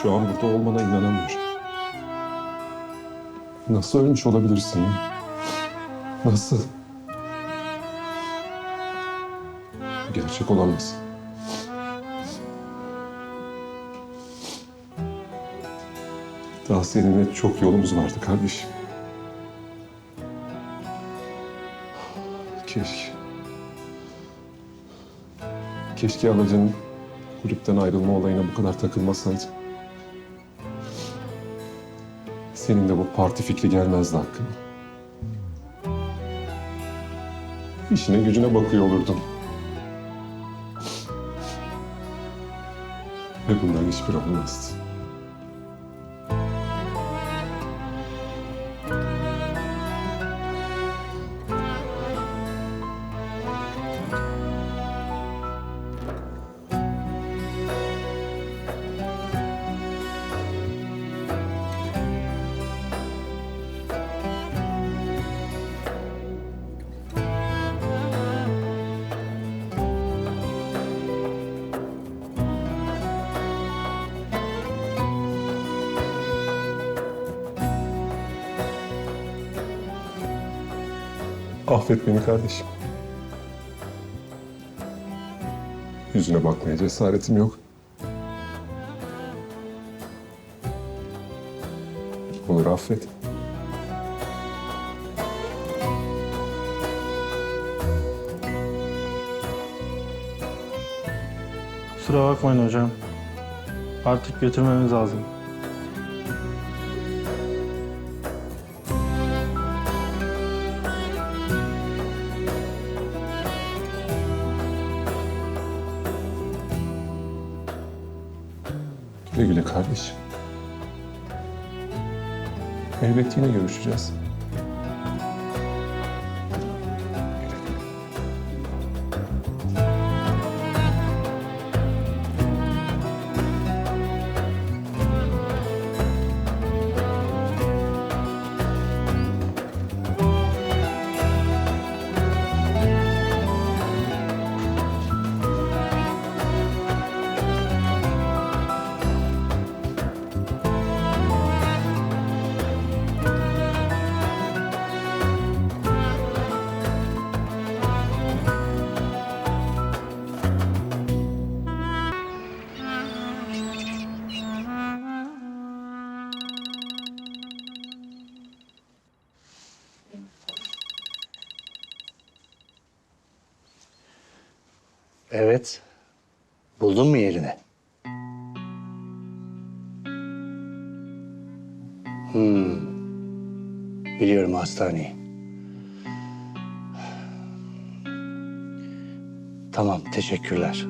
Şu an burada olmana inanamıyorum. Nasıl ölmüş olabilirsin ya? Nasıl? Gerçek olamaz. Daha seninle çok yolumuz vardı kardeşim. Keşke. Keşke Alaca'nın kulüpten ayrılma olayına bu kadar takılmasaydı. Senin de bu parti fikri gelmezdi hakkında. İşine gücüne bakıyor olurdun. Ve bundan hiçbir olmazdı. Affet beni kardeşim. Yüzüne bakmaya cesaretim yok. Olur affet. Kusura bakmayın hocam. Artık götürmemiz lazım. Güle güle kardeşim. Elbet yine görüşeceğiz. Evet. Buldun mu yerini? Biliyorum hastaneyi. Tamam, teşekkürler.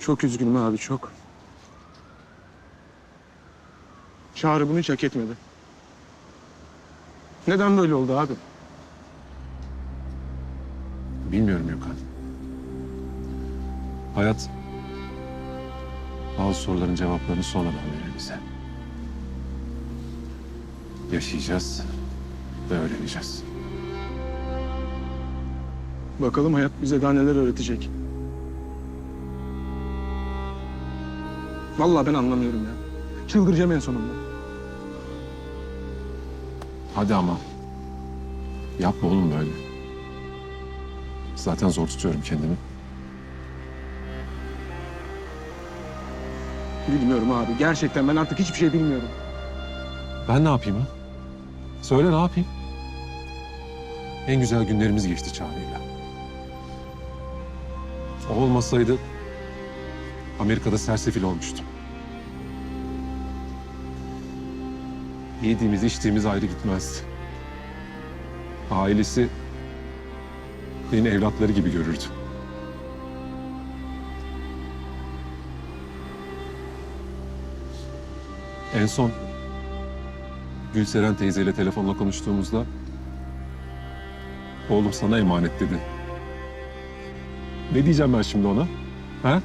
Çok üzgünüm abi, çok. Çağrı bunu hiç hak etmedi. Neden böyle oldu abi? Bilmiyorum Gökhan. Hayat bazı soruların cevaplarını sonradan verir bize. Yaşayacağız ve öğreneceğiz. Bakalım hayat bize daha neler öğretecek. Vallahi ben anlamıyorum ya. Çıldıracağım en sonunda. Hadi ama. Yapma oğlum böyle. Zaten zor tutuyorum kendimi. Bilmiyorum abi. Gerçekten ben artık hiçbir şey bilmiyorum. Ben ne yapayım ha? Söyle ne yapayım? En güzel günlerimiz geçti Çağrı'yla. O olmasaydı Amerika'da sersefil olmuştum. Yediğimiz, içtiğimiz ayrı gitmezdi. Ailesi beni evlatları gibi görürdü. En son Gülseren teyzeyle telefonla konuştuğumuzda oğlum sana emanet dedi. Ne diyeceğim ben şimdi ona? Ha?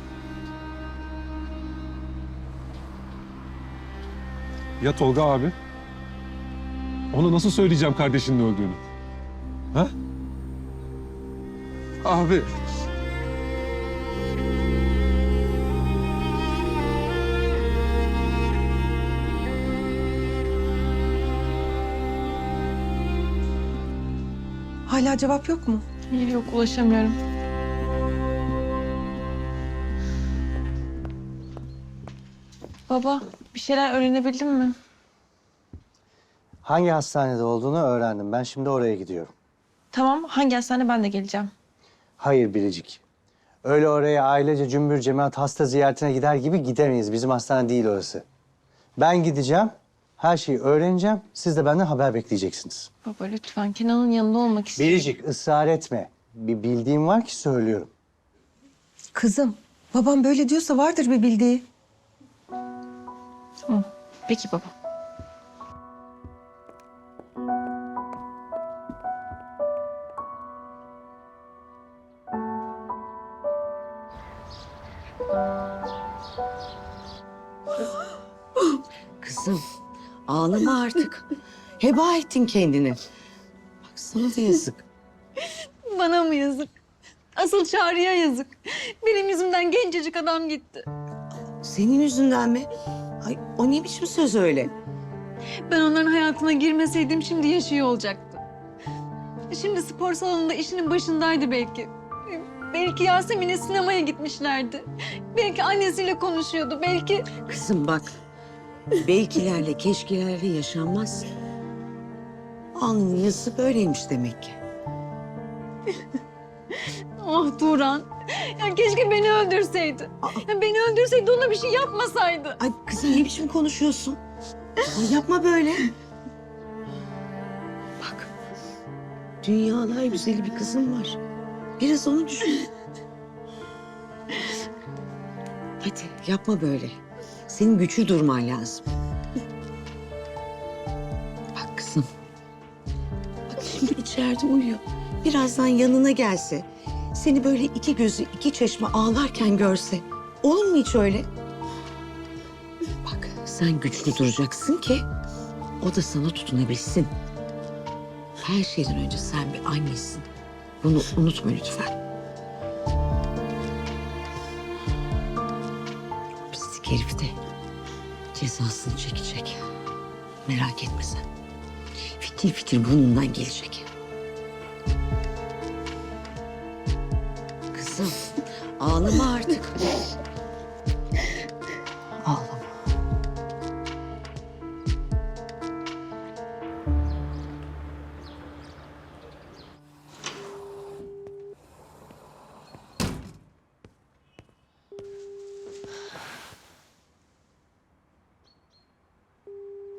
Ya Tolga abi? Ona nasıl söyleyeceğim kardeşinin öldüğünü? Ha? Abi. Hala cevap yok mu? Yok, ulaşamıyorum. Baba, bir şeyler öğrenebildin mi? Hangi hastanede olduğunu öğrendim. Ben şimdi oraya gidiyorum. Tamam, hangi hastane ben de geleceğim. Hayır Biricik. Öyle oraya ailece cümbür cemaat hasta ziyaretine gider gibi gidemeyiz. Bizim hastane değil orası. Ben gideceğim. Her şeyi öğreneceğim. Siz de benden haber bekleyeceksiniz. Baba lütfen, Kenan'ın yanında olmak istiyorum. Biricik ısrar etme. Bir bildiğim var ki söylüyorum. Kızım, babam böyle diyorsa vardır bir bildiği. Tamam, peki baba. Kızım ağlama artık. Heba ettin kendini. Bak sana da yazık. Bana mı yazık? Asıl Çağrı'ya yazık. Benim yüzümden gencecik adam gitti. Senin yüzünden mi? Ay, o ne biçim söz öyle? Ben onların hayatına girmeseydim şimdi yaşıyor olacaktı. Şimdi spor salonunda işinin başındaydı belki. Belki Yasemin'e sinemaya gitmişlerdi. Belki annesiyle konuşuyordu. Belki... Kızım bak. Belkilerle keşkelerle yaşanmaz. Alnının yazısı böyleymiş demek ki. Oh Turan. Ya keşke beni öldürseydi. Ya beni öldürseydi ona bir şey yapmasaydı. Ay kızım ne biçim konuşuyorsun? Ay, yapma böyle. Bak. Dünyalar güzeli bir kızım var. Biraz onu düşün. Hadi yapma böyle. Senin güçlü durman lazım. Bak kızım. Bak şimdi içeride uyuyor. Birazdan yanına gelse, seni böyle iki gözü iki çeşme ağlarken görse, olur mu hiç öyle? Bak sen güçlü duracaksın ki o da sana tutunabilsin. Her şeyden önce sen bir annesin. Bunu unutma lütfen. Pislik herif de cezasını çekecek. Merak etme sen. Fitil fitil burnundan gelecek. Kızım ağlama artık. Ağlama.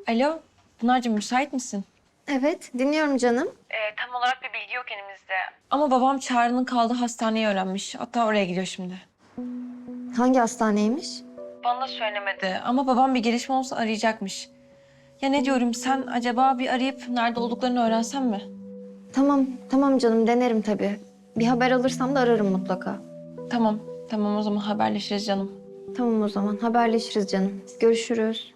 Alo, Pınar'cığım müsait misin? Evet, dinliyorum canım. Tam olarak bir bilgi yok elimizde. Ama babam Çağrı'nın kaldığı hastaneyi öğrenmiş. Hatta oraya gidiyor şimdi. Hangi hastaneymiş? Bana da söylemedi ama babam bir gelişme olsa arayacakmış. Ya ne diyorum, sen acaba bir arayıp nerede olduklarını öğrensen mi? Tamam, tamam canım, denerim tabii. Bir haber alırsam da ararım mutlaka. Tamam, tamam o zaman haberleşiriz canım. Tamam o zaman, haberleşiriz canım. Görüşürüz.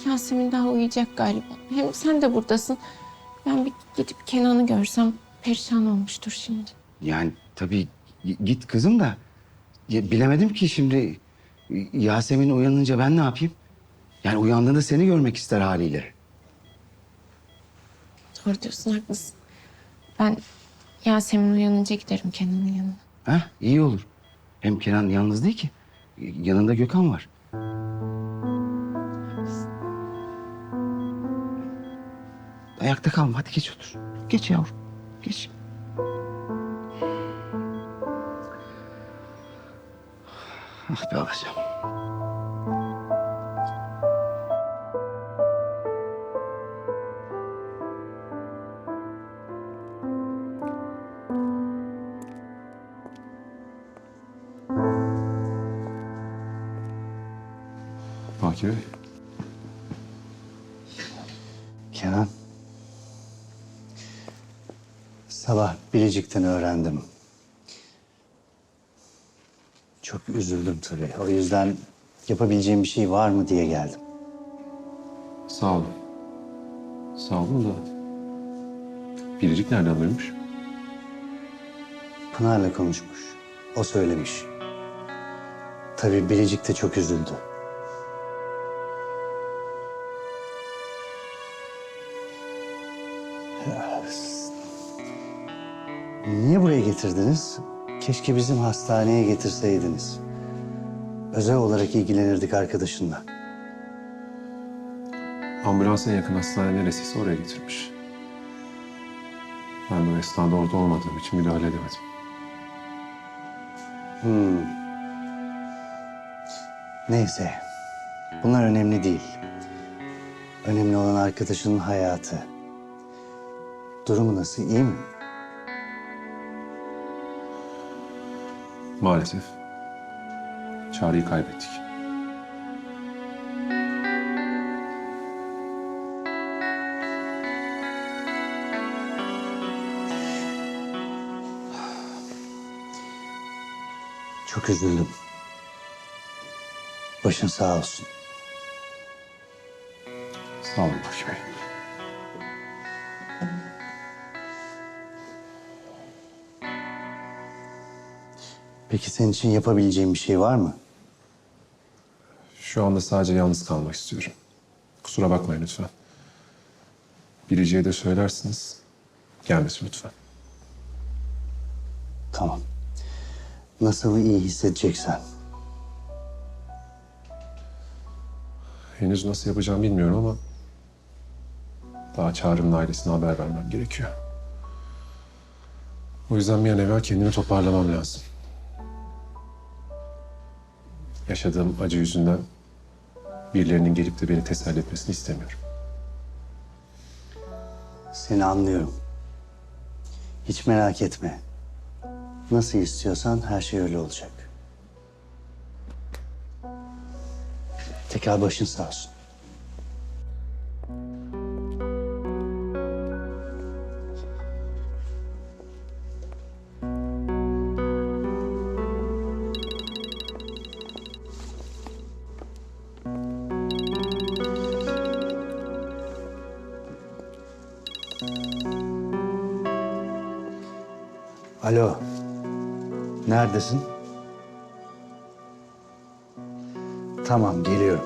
Yasemin daha uyuyacak galiba. Hem sen de buradasın. Ben bir gidip Kenan'ı görsem perişan olmuştur şimdi. Yani tabii git kızım da bilemedim ki şimdi Yasemin uyanınca ben ne yapayım? Yani uyandığında seni görmek ister haliyle. Doğru diyorsun, haklısın. Ben Yasemin uyanınca giderim Kenan'ın yanına. Ha iyi olur. Hem Kenan yalnız değil ki. Yanında Gökhan var. Ayakta kalma hadi geç otur. Geç yavrum geç. Ah be alacağım. Baki Bey. Kenan. Sabah Biricik'ten öğrendim. Çok üzüldüm tabii. O yüzden yapabileceğim bir şey var mı diye geldim. Sağ olun. Sağ olun da. Biricik nereden duymuş? Pınar'la konuşmuş. O söylemiş. Tabii Biricik de çok üzüldü. Niye buraya getirdiniz? Keşke bizim hastaneye getirseydiniz. Özel olarak ilgilenirdik arkadaşınla. Ambulansın yakın hastane neresiyse oraya getirmiş. Ben de o esnada orada olmadığım için müdahale edemedim. Neyse. Bunlar önemli değil. Önemli olan arkadaşının hayatı. Durumu nasıl, iyi mi? Maalesef. Çağrı'yı kaybettik. Çok üzüldüm. Başın sağ olsun. Sağ olun Baki Bey. Peki senin için yapabileceğim bir şey var mı? Şu anda sadece yalnız kalmak istiyorum. Kusura bakmayın lütfen. Biricik'e de söylersiniz. Gelmesin lütfen. Tamam. Nasıl iyi hissedeceksen. Henüz nasıl yapacağımı bilmiyorum ama... daha Çağrı'nın ailesine haber vermem gerekiyor. O yüzden bir an evvel kendimi toparlamam lazım. Yaşadığım acı yüzünden birilerinin gelip de beni teselli etmesini istemiyorum. Seni anlıyorum. Hiç merak etme. Nasıl istiyorsan her şey öyle olacak. Tekrar başın sağ olsun. Alo. Neredesin? Tamam, geliyorum.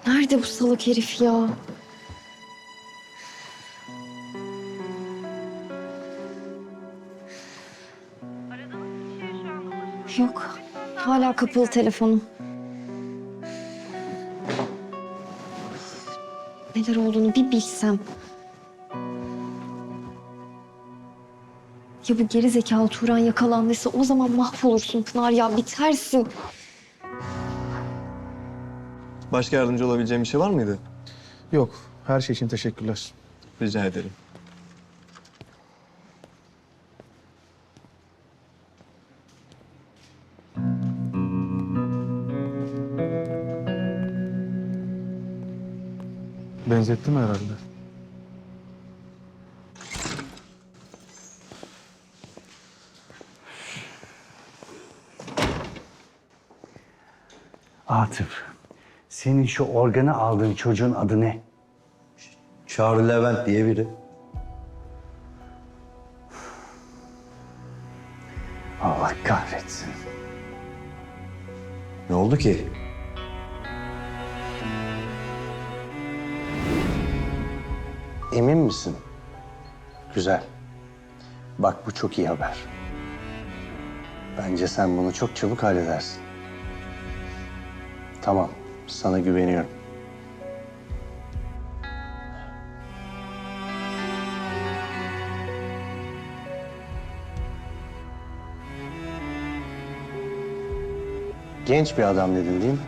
Nerede bu salak herif ya? Yok. Hala kapalı telefonum. Neler olduğunu bir bilsem. Ya bu geri zekalı Turan yakalandıysa o zaman mahvolursun Pınar ya, bitersin. Başka yardımcı olabileceğim bir şey var mıydı? Yok. Her şey için teşekkürler. Rica ederim. Benzettim herhalde. Atıf, senin şu organı aldığın çocuğun adı ne? Çağrı Levent diye biri. Allah kahretsin. Ne oldu ki? Emin misin? Güzel. Bak bu çok iyi haber. Bence sen bunu çok çabuk halledersin. Tamam, sana güveniyorum. Genç bir adam dedin değil mi?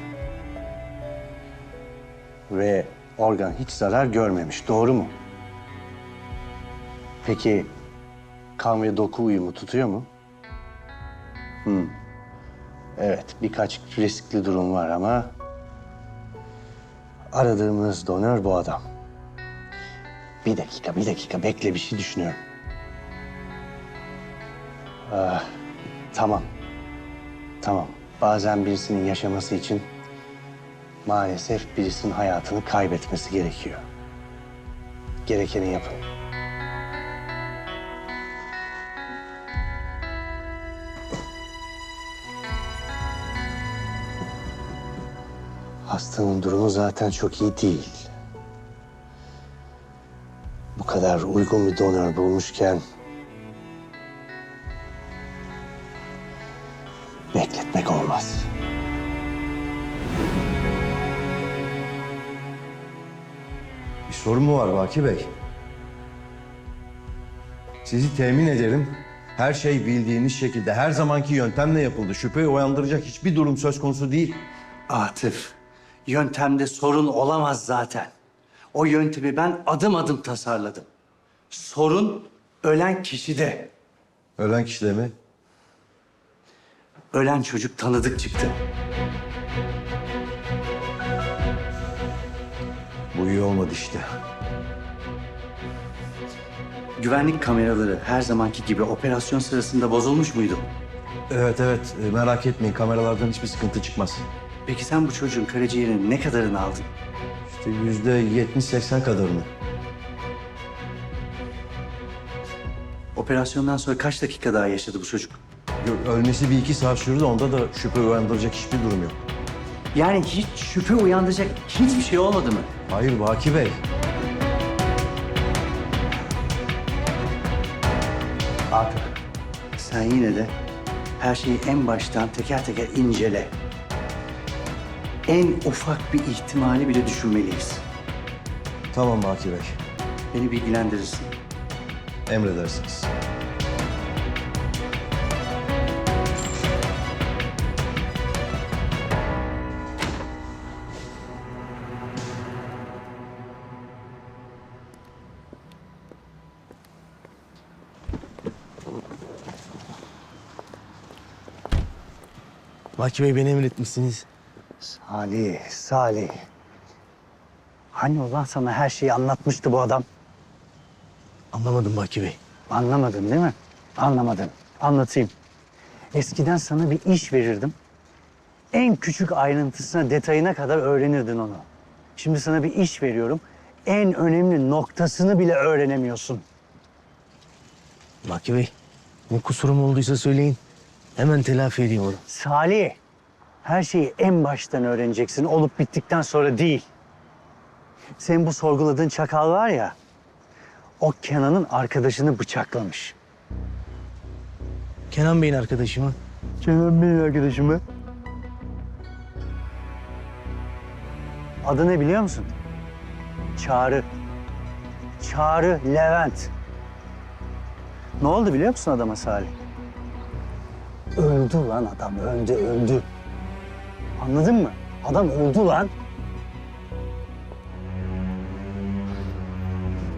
Ve organ hiç zarar görmemiş, doğru mu? Peki kan ve doku uyumu tutuyor mu? Evet, birkaç riskli durum var ama aradığımız donör bu adam. Bir dakika bekle, bir şey düşünüyorum. Tamam. Bazen birisinin yaşaması için maalesef birisinin hayatını kaybetmesi gerekiyor. Gerekeni yapın. Hastanın durumu zaten çok iyi değil. Bu kadar uygun bir donör bulmuşken bekletmek olmaz. Bir sorun mu var Baki Bey? Sizi temin ederim. Her şey bildiğiniz şekilde, her zamanki yöntemle yapıldı. Şüpheyi uyandıracak hiçbir durum söz konusu değil. Atıf, yöntemde sorun olamaz zaten. O yöntemi ben adım adım tasarladım. Sorun ölen kişide. Ölen kişi de mi? Ölen çocuk tanıdık çıktı. Bu iyi olmadı işte. Güvenlik kameraları her zamanki gibi operasyon sırasında bozulmuş muydu? Evet, merak etmeyin. Kameralardan hiçbir sıkıntı çıkmaz. Peki sen bu çocuğun karaciğerinin ne kadarını aldın? İşte %70-80 kadarını. Operasyondan sonra kaç dakika daha yaşadı bu çocuk? Ölmesi bir iki saat sürdü. Onda da şüphe uyandıracak hiçbir durum yok. Yani hiç şüphe uyandıracak hiçbir şey olmadı mı? Hayır Baki Bey. Atıf, sen yine de her şeyi en baştan teker teker incele. En ufak bir ihtimali bile düşünmeliyiz. Tamam Baki Bey. Beni bilgilendirirsin. Emredersiniz. Baki Bey beni emretmişsiniz. Salih. Hani ulan sana her şeyi anlatmıştı bu adam? Anlamadım Baki Bey. Anlamadın değil mi? Anlamadın. Anlatayım. Eskiden sana bir iş verirdim. En küçük ayrıntısına, detayına kadar öğrenirdin onu. Şimdi sana bir iş veriyorum. En önemli noktasını bile öğrenemiyorsun. Baki Bey, ne kusurum olduysa söyleyin. Hemen telafi edeyim onu. Salih, her şeyi en baştan öğreneceksin. Olup bittikten sonra değil. Senin bu sorguladığın çakal var ya, o Kenan'ın arkadaşını bıçaklamış. Kenan Bey'in arkadaşı mı? Kenan Bey'in arkadaşı mı? Adı ne biliyor musun? Çağrı. Çağrı Levent. Ne oldu biliyor musun adama Salih? Öldü lan adam, öldü. Anladın mı? Adam öldü lan.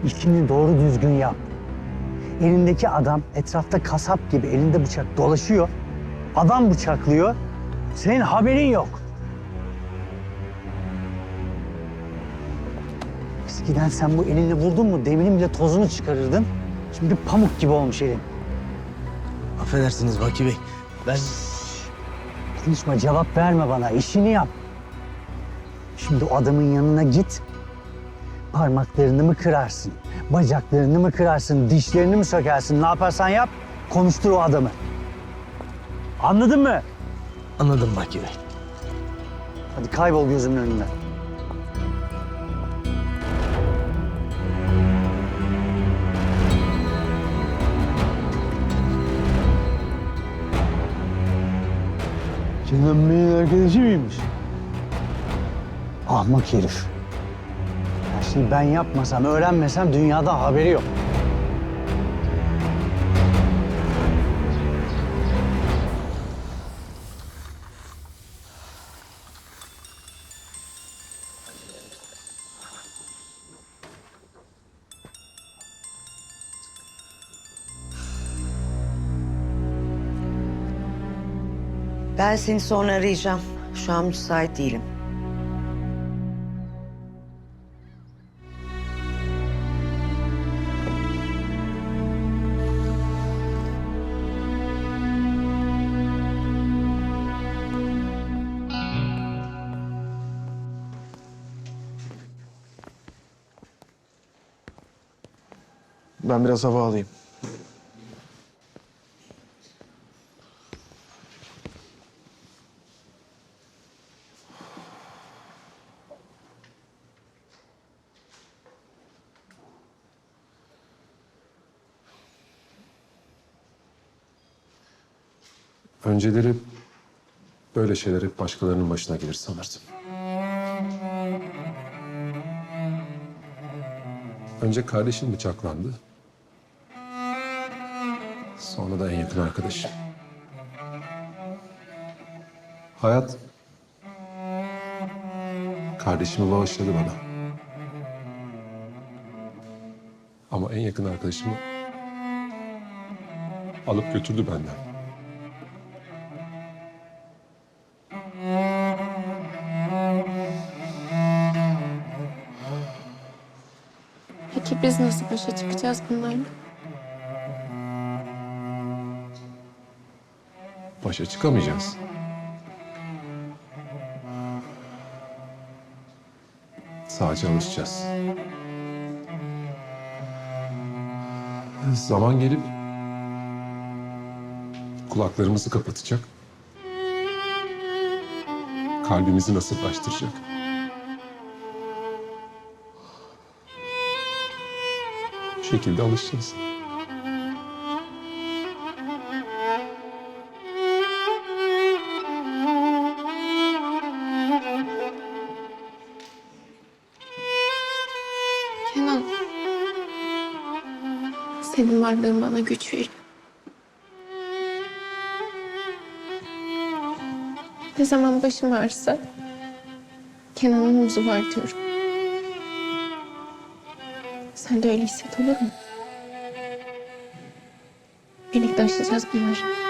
İşini doğru düzgün yap. Elindeki adam etrafta kasap gibi elinde bıçak dolaşıyor. Adam bıçaklıyor. Senin haberin yok. Eskiden sen bu elinle vurdun mu deminin bile tozunu çıkarırdın. Şimdi pamuk gibi olmuş elin. Affedersiniz Baki Bey. Ben Konuşma, cevap verme bana. İşini yap. Şimdi o adamın yanına git. Parmaklarını mı kırarsın? Bacaklarını mı kırarsın? Dişlerini mi sökersin? Ne yaparsan yap. Konuştur o adamı. Anladın mı? anladım Baki Bey. Hadi kaybol gözümün önünden. Kenan Bey'in arkadaşı mıymış? Ahmak herif. Her şeyi ben yapmasam, öğrenmesem dünyada haberi yok. Ben seni sonra arayacağım. Şu an müsait değilim. Ben biraz hava alayım. Önceleri böyle şeyler hep başkalarının başına gelir sanırdım. Önce kardeşim bıçaklandı. Sonra da en yakın arkadaşım. Hayat kardeşimi bağışladı bana. Ama en yakın arkadaşımı alıp götürdü benden. Peki biz nasıl başa çıkacağız bunlarla? Başa çıkamayacağız. Sadece alışacağız. Zaman gelip kulaklarımızı kapatacak. Kalbimizi nasırlaştıracak. Bu şekilde alışacağız. Kenan, senin varlığın bana güç veriyor. Ne zaman başım ağrırsa Kenan'ın omuzu var diyorum. Sen de öyle hisset, olur mu? Birlikte aşacağız bunları.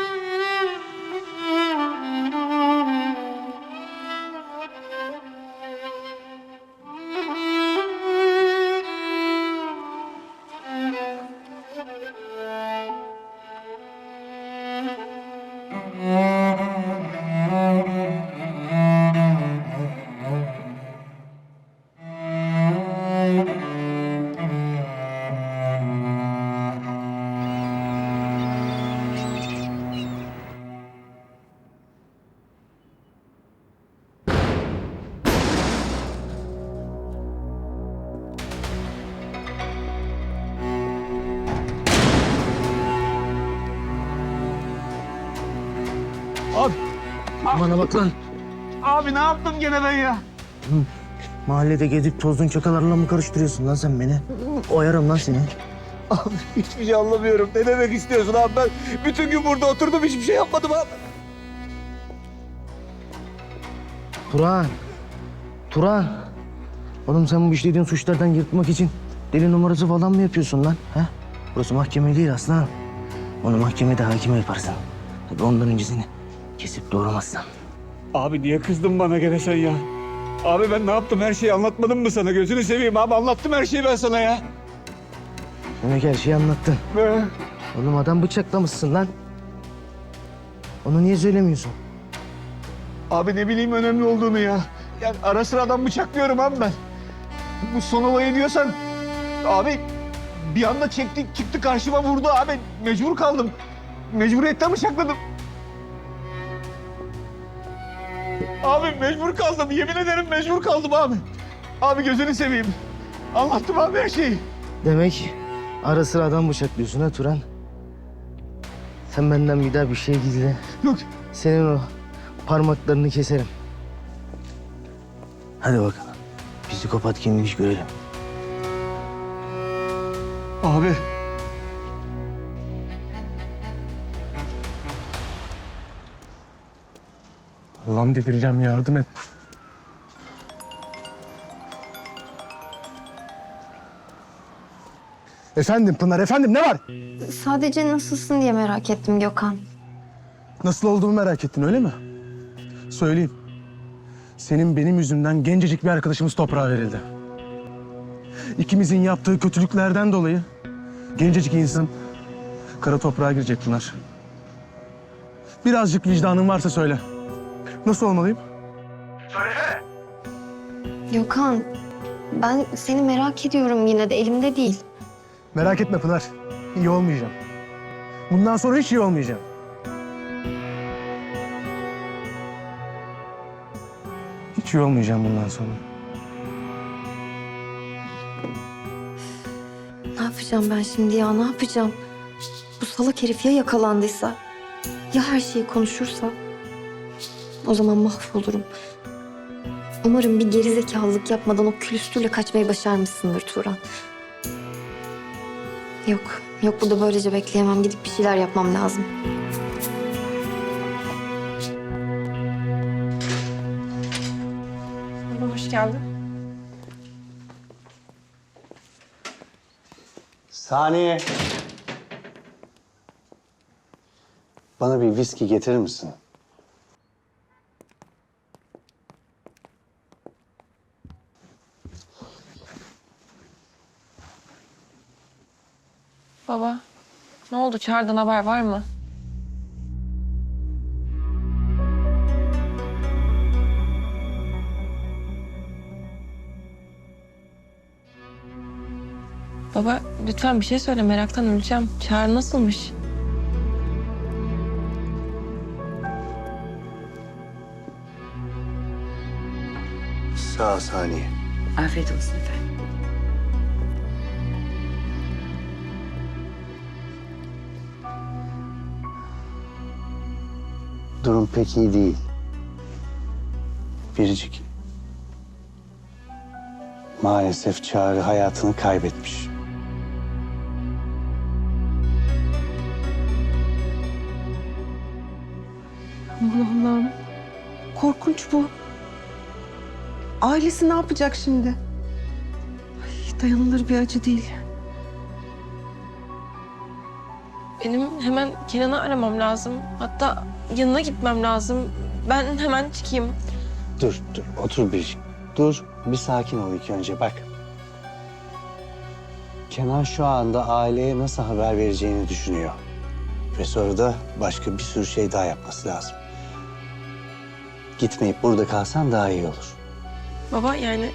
Bana bak lan. Abi ne yaptım gene ben ya? Mahallede gezip tozdun çakalarla mı karıştırıyorsun lan sen beni? Oyarım lan seni. Abi hiçbir şey anlamıyorum. Ne demek istiyorsun abi? Ben bütün gün burada oturdum, hiçbir şey yapmadım abi. Turan. Turan. Oğlum sen bu işlediğin suçlardan yırtmak için deli numarası falan mı yapıyorsun lan? He? Burası mahkeme değil aslanım. Onu mahkemede hakime yaparsın. Tabii ondan öncesini kesip doğramazsan. Abi niye kızdın bana gene sen ya? Abi ben ne yaptım? Her şeyi anlatmadım mı sana? Gözünü seveyim abi. Anlattım her şeyi ben sana ya. Demek her şeyi anlattın. Oğlum adam bıçaklamışsın lan. Onu niye söylemiyorsun? Abi ne bileyim önemli olduğunu ya. Yani ara sıra adam bıçaklıyorum abi ben. Bu son olayı diyorsan... Abi bir anda çıktı karşıma vurdu abi. Mecbur kaldım. Mecburiyetten bıçakladım. Abi mecbur kaldım. Yemin ederim mecbur kaldım abi. Abi gözünü seveyim. Anlattım abi her şeyi. Demek ara sıra adam bıçaklıyorsun ha Turan. Sen benden bir daha bir şey gizle. Yok. Senin o parmaklarını keserim. Hadi bakalım. Psikopat kimmiş görelim. Abi. Allah'ım delireceğim, yardım et. Efendim Pınar, efendim ne var? Sadece nasılsın diye merak ettim Gökhan. Nasıl olduğumu merak ettin öyle mi? Söyleyeyim. Senin benim yüzümden gencecik bir arkadaşımız toprağa verildi. İkimizin yaptığı kötülüklerden dolayı gencecik insan kara toprağa girecek Pınar. Birazcık vicdanın varsa söyle. Nasıl olmalıyım? Gökhan, ben seni merak ediyorum yine de elimde değil. Merak etme Pınar. İyi olmayacağım. Bundan sonra hiç iyi olmayacağım. Hiç iyi olmayacağım bundan sonra. Ne yapacağım ben şimdi ya, ne yapacağım? Bu salak herif ya yakalandıysa, ya her şeyi konuşursa? O zaman mahvolurum. Umarım bir gerizekalılık yapmadan o külüstürle kaçmayı başarmışsındır Turan. Yok burada böylece bekleyemem. Gidip bir şeyler yapmam lazım. Hoş geldin. Saniye. Bana bir viski getirir misin? Baba, ne oldu? Çağrı'dan haber var mı? Baba, lütfen bir şey söyle. Meraktan öleceğim. Çağrı nasılmış? Sağ ol Saniye. Afiyet olsun efendim. Durum pek iyi değil. Biricik. Maalesef Çağrı hayatını kaybetmiş. Aman Allah'ım. Korkunç bu. Ailesi ne yapacak şimdi? Ay, dayanılır bir acı değil. Benim hemen Kenan'ı aramam lazım. Hatta yanına gitmem lazım. Ben hemen çıkayım. Dur, otur Biricik. Dur, bir sakin ol ilk önce bak. Kenan şu anda aileye nasıl haber vereceğini düşünüyor. Ve sonra da başka bir sürü şey daha yapması lazım. Gitmeyip burada kalsan daha iyi olur. Baba yani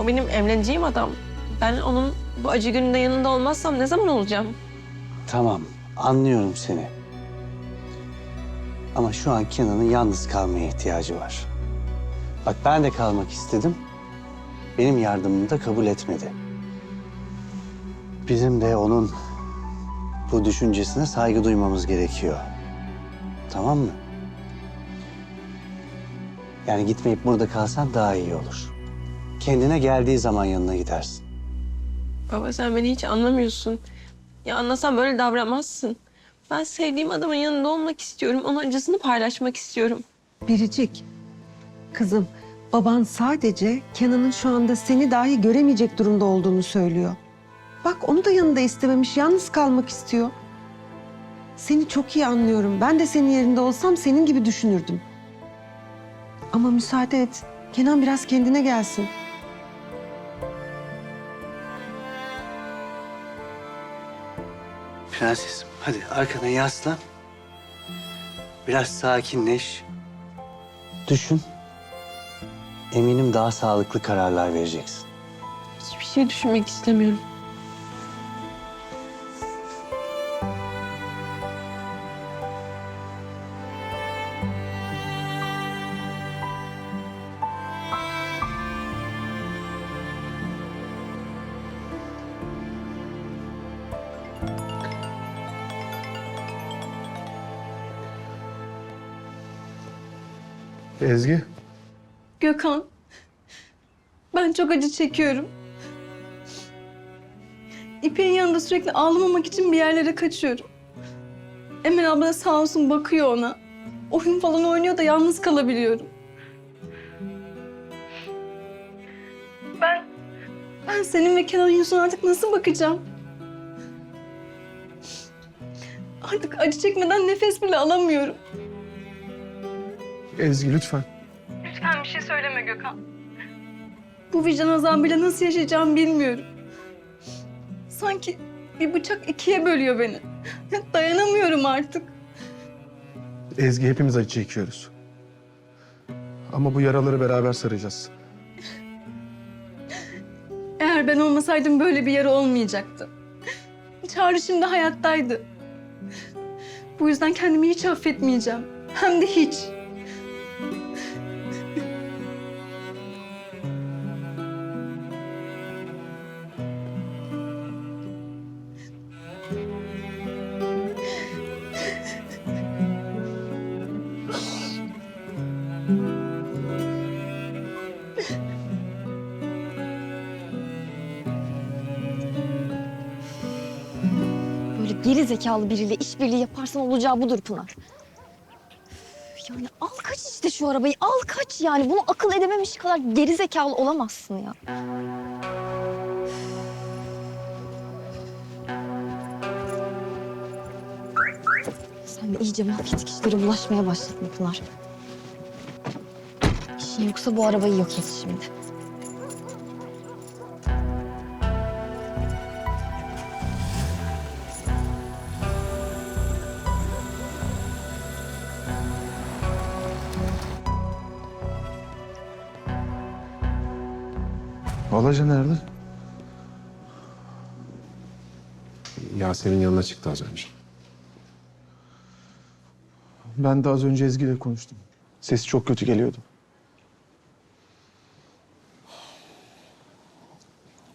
o benim evleneceğim adam. Ben onun bu acı gününde yanında olmazsam ne zaman olacağım? Tamam, anlıyorum seni. Ama şu an Kenan'ın yalnız kalmaya ihtiyacı var. Bak ben de kalmak istedim. Benim yardımımı da kabul etmedi. Bizim de onun bu düşüncesine saygı duymamız gerekiyor. Tamam mı? Yani gitmeyip burada kalsan daha iyi olur. Kendine geldiği zaman yanına gidersin. Baba sen beni hiç anlamıyorsun. Ya anlasan böyle davranmazsın. Ben sevdiğim adamın yanında olmak istiyorum. Onun acısını paylaşmak istiyorum. Biricik, kızım, baban sadece Kenan'ın şu anda seni dahi göremeyecek durumda olduğunu söylüyor. Bak onu da yanında istememiş, yalnız kalmak istiyor. Seni çok iyi anlıyorum. Ben de senin yerinde olsam senin gibi düşünürdüm. Ama müsaade et. Kenan biraz kendine gelsin. Prensesim hadi arkana yaslan. Biraz sakinleş. Düşün. Eminim daha sağlıklı kararlar vereceksin. Hiçbir şey düşünmek istemiyorum. Ezgi. Gökhan, ben çok acı çekiyorum. İpek'in yanında sürekli ağlamamak için bir yerlere kaçıyorum. Emel abla sağ olsun bakıyor ona. Oyun falan oynuyor da yalnız kalabiliyorum. Ben senin ve Kenan'ın yüzüne artık nasıl bakacağım? Artık acı çekmeden nefes bile alamıyorum. Ezgi lütfen. şey söyleme Gökhan. Bu vicdan azabıyla nasıl yaşayacağımı bilmiyorum. Sanki bir bıçak ikiye bölüyor beni. Dayanamıyorum artık. Ezgi, hepimiz acı çekiyoruz. Ama bu yaraları beraber saracağız. Eğer ben olmasaydım böyle bir yara olmayacaktı. Çağrı şimdi hayattaydı. Bu yüzden kendimi hiç affetmeyeceğim. Hem de hiç. Böyle geri zekalı biriyle işbirliği yaparsan olacağı budur Pınar. Yani al kaç işte şu arabayı, al kaç yani. Bunu akıl edememiş kadar geri zekalı olamazsın ya. Sen de iyice mafyatik işlere bulaşmaya başladın Pınar. İşin yoksa bu arabayı yok et şimdi. Alaca nerede? Yasemin yanına çıktı az önce. Ben de az önce Ezgi ile konuştum. Sesi çok kötü geliyordu.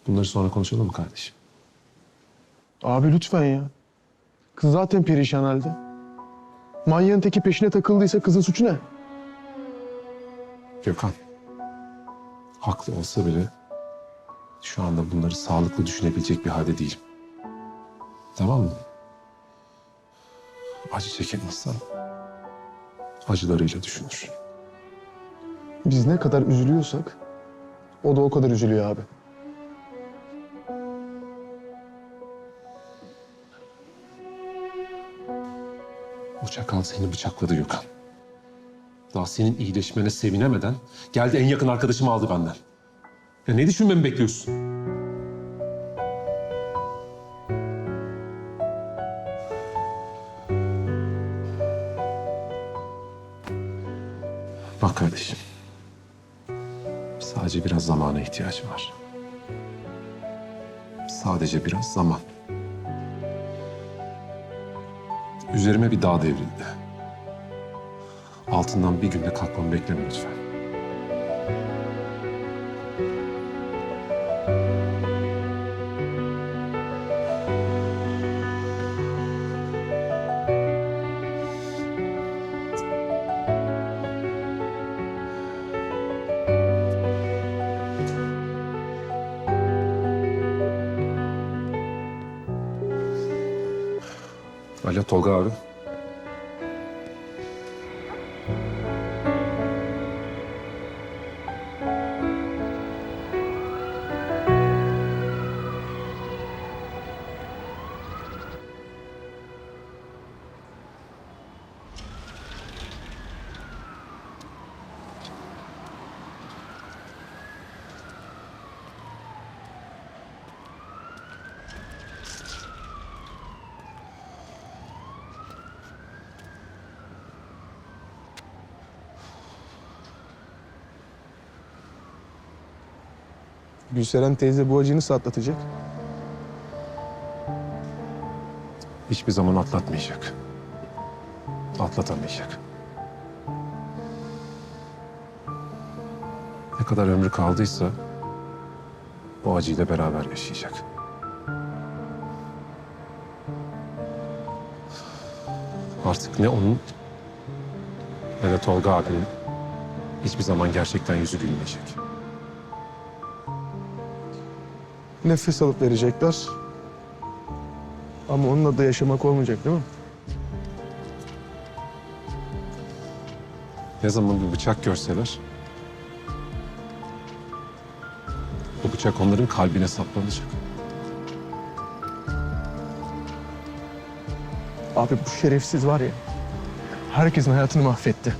Bunları sonra konuşalım mı kardeşim? Abi lütfen ya. Kız zaten perişan halde. Manyağın teki peşine takıldıysa kızın suçu ne? Gökhan, haklı olsa bile şu anda bunları sağlıklı düşünebilecek bir halde değilim. Tamam mı? Acı çeken insan acılarıyla düşünür. Biz ne kadar üzülüyorsak o da o kadar üzülüyor abi. O çakal seni bıçakladı Gökhan. Daha senin iyileşmene sevinemeden geldi en yakın arkadaşımı aldı benden. Ya ne düşünmemi bekliyorsun? Bak kardeşim. Sadece biraz zamana ihtiyacım var. Sadece biraz zaman. Üzerime bir dağ devrildi. Altından bir günde kalkmamı bekleme lütfen. Alo Tolga abi. Gülseren teyze bu acıyı nasıl atlatacak? Hiçbir zaman atlatmayacak. Atlatamayacak. Ne kadar ömrü kaldıysa bu acıyla beraber yaşayacak. Artık ne onun ne de Tolga abinin hiçbir zaman gerçekten yüzü gülmeyecek. Nefes alıp verecekler. Ama onunla da yaşamak olmayacak değil mi? Ne zaman bir bıçak görseler, bu bıçak onların kalbine saplanacak. Abi bu şerefsiz var ya, herkesin hayatını mahvetti.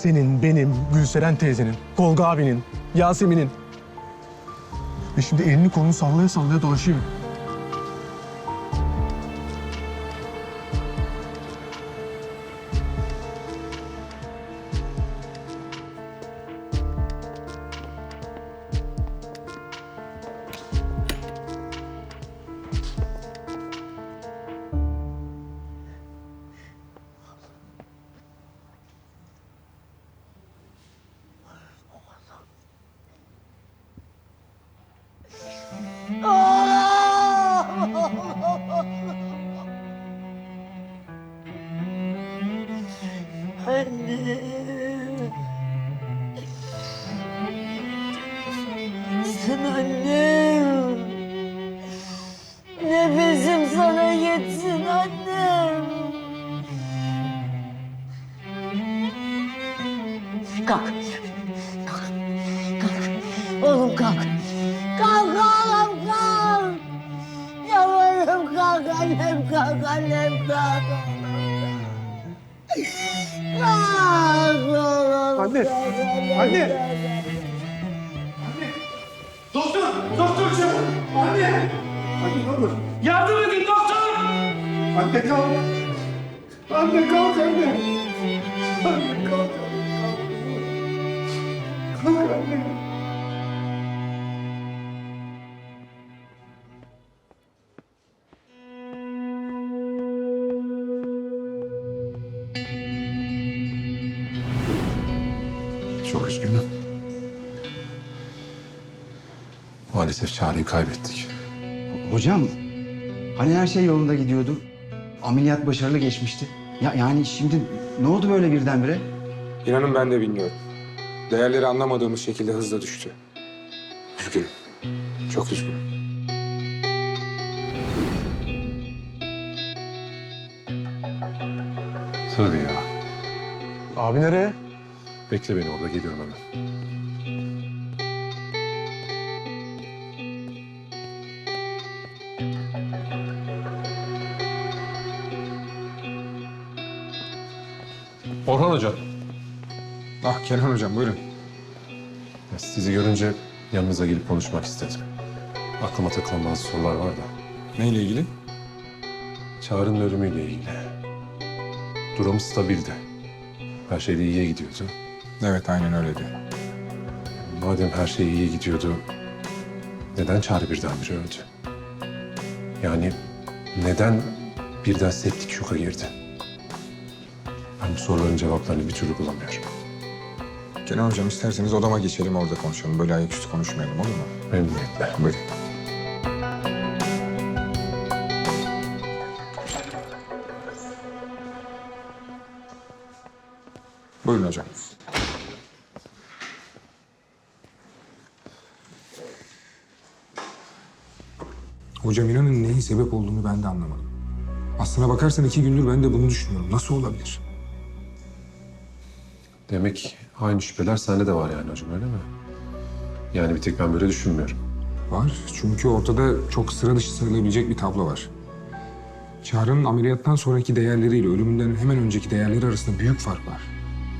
Senin, benim, Gülseren teyzenin, Tolga abinin, Yasemin'in. Ve şimdi elini kolunu sallaya sallaya dolaşıyor. Annem. Sen annem. Nefesim sana yetsin annem. Kalk. Kalk. Kalk. Oğlum kalk. Kalk oğlum kalk. Yavrum kalk annem kalk annem kalk. Kalk oğlum. Anne, kalk, anne. Doktor! Doktor çabuk! Anne! Anne ne olur? Yardım edin doktor! Anne kalk! Anne kalk anne! Anne kalk! Kalk anne! Çok üzgünüm. Maalesef Çağrı'yı kaybettik. Hocam, hani her şey yolunda gidiyordu? Ameliyat başarılı geçmişti. Yani şimdi ne oldu böyle birdenbire? İnanın ben de bilmiyorum. Değerleri anlamadığımız şekilde hızla düştü. Üzgünüm. Çok üzgünüm. Tabii ya. Abi nereye? Bekle beni orada, geliyorum hemen. Orhan Hocam, Ah Kenan Hocam buyurun. sizi görünce yanınıza gelip konuşmak istedim. Aklıma takılan bazı sorular var da. Neyle ilgili? Çağrı'nın ölümüyle ilgili. Durum stabildi. Her şey de iyiye gidiyordu. Evet aynen öyleydi. Madem her şey iyiye gidiyordu, neden Çağrı birdenbire öldü? Yani neden birden septik şoka girdi? Ben bu soruların cevaplarını bir türlü bulamıyorum. Kenan Hocam isterseniz odama geçelim orada konuşalım. Böyle ayaküstü konuşmayalım olur mu? Memnuniyetle. Buyurun. Buyurun hocam. Hocam inanın neyin sebep olduğunu ben de anlamadım. Aslına bakarsan 2 gündür ben de bunu düşünüyorum. Nasıl olabilir? Demek aynı şüpheler sende de var yani hocam, öyle mi? Yani bir tek ben böyle düşünmüyorum. Var çünkü ortada çok sıra dışı sayılabilecek bir tablo var. Çağrı'nın ameliyattan sonraki değerleriyle ölümünden hemen önceki değerleri arasında büyük fark var.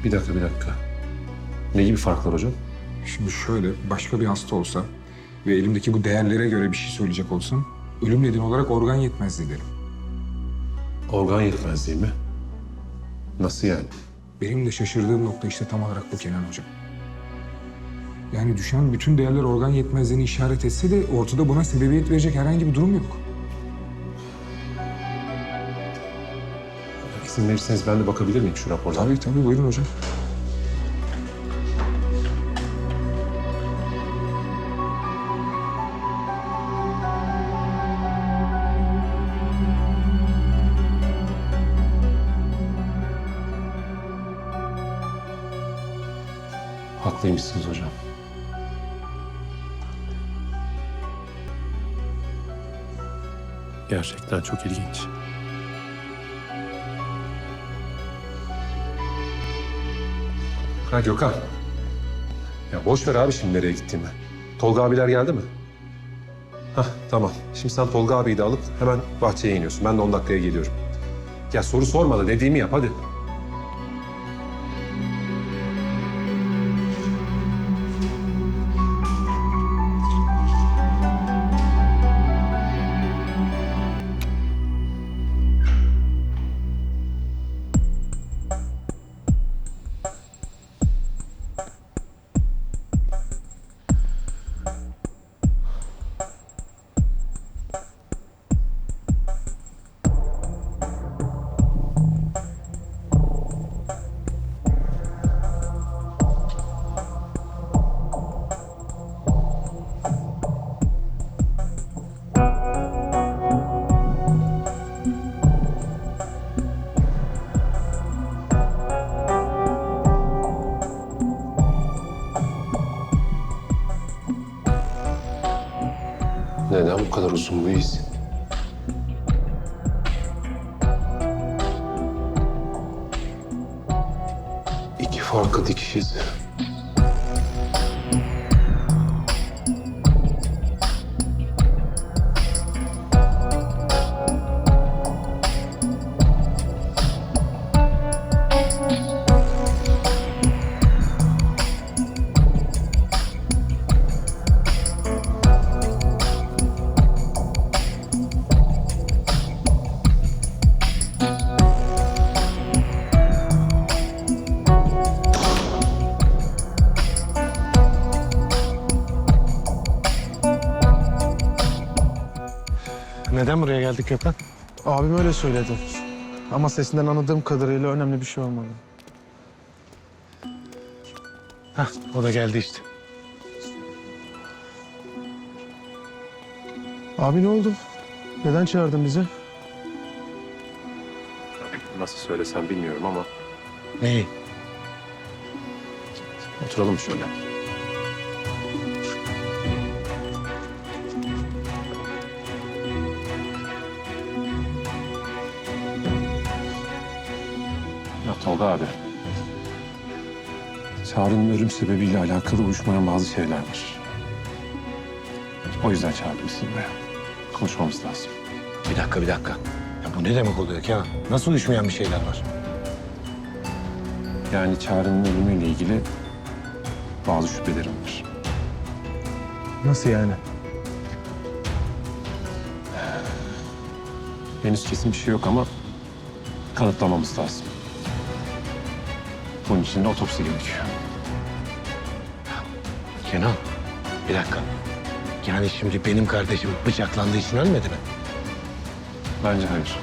Bir dakika. Ne gibi farklar hocam? Şimdi şöyle, başka bir hasta olsa ve elimdeki bu değerlere göre bir şey söyleyecek olsam, ölüm nedeni olarak organ yetmezliği derim. Organ yetmezliği mi? Nasıl yani? Benim de şaşırdığım nokta işte tam olarak bu Kenan Hocam. Yani düşen bütün değerler organ yetmezliğini işaret etse de ortada buna sebebiyet verecek herhangi bir durum yok. İzin verirseniz ben de bakabilir miyim şu raporlara? Tabii buyurun hocam. Haklıymışsınız hocam. Gerçekten çok ilginç. Ha Gökhan. Ya boş ver abi şimdi nereye gittiğimi. Tolga abiler geldi mi? Hah tamam. Şimdi sen Tolga abiyi de alıp hemen bahçeye iniyorsun. Ben de 10 dakikaya geliyorum. Ya soru sorma da dediğimi yap hadi. musun bu iz? İki farklı dikiş izi. Neden buraya geldik Gökhan? Abim öyle söyledi. Ama sesinden anladığım kadarıyla önemli bir şey olmadı. Hah, o da geldi işte. Abi ne oldu? Neden çağırdın bizi? Nasıl söylesem bilmiyorum ama Neyi? oturalım şöyle. Ya Tolga abi. Çağrı'nın ölüm sebebiyle alakalı uyuşmayan bazı şeyler var. O yüzden çağırdım sizi buraya. Konuşmamız lazım. Bir dakika. Ya bu ne demek oluyor Kenan? Nasıl uyuşmayan bir şeyler var? Yani Çağrı'nın ölümüyle ilgili bazı şüphelerim var. Nasıl yani? Henüz kesin bir şey yok ama kanıtlamamız lazım. Bunun için de otopsi gerekiyor. Kenan, bir dakika. Yani şimdi benim kardeşim bıçaklandığı için ölmedi mi? Bence hayır.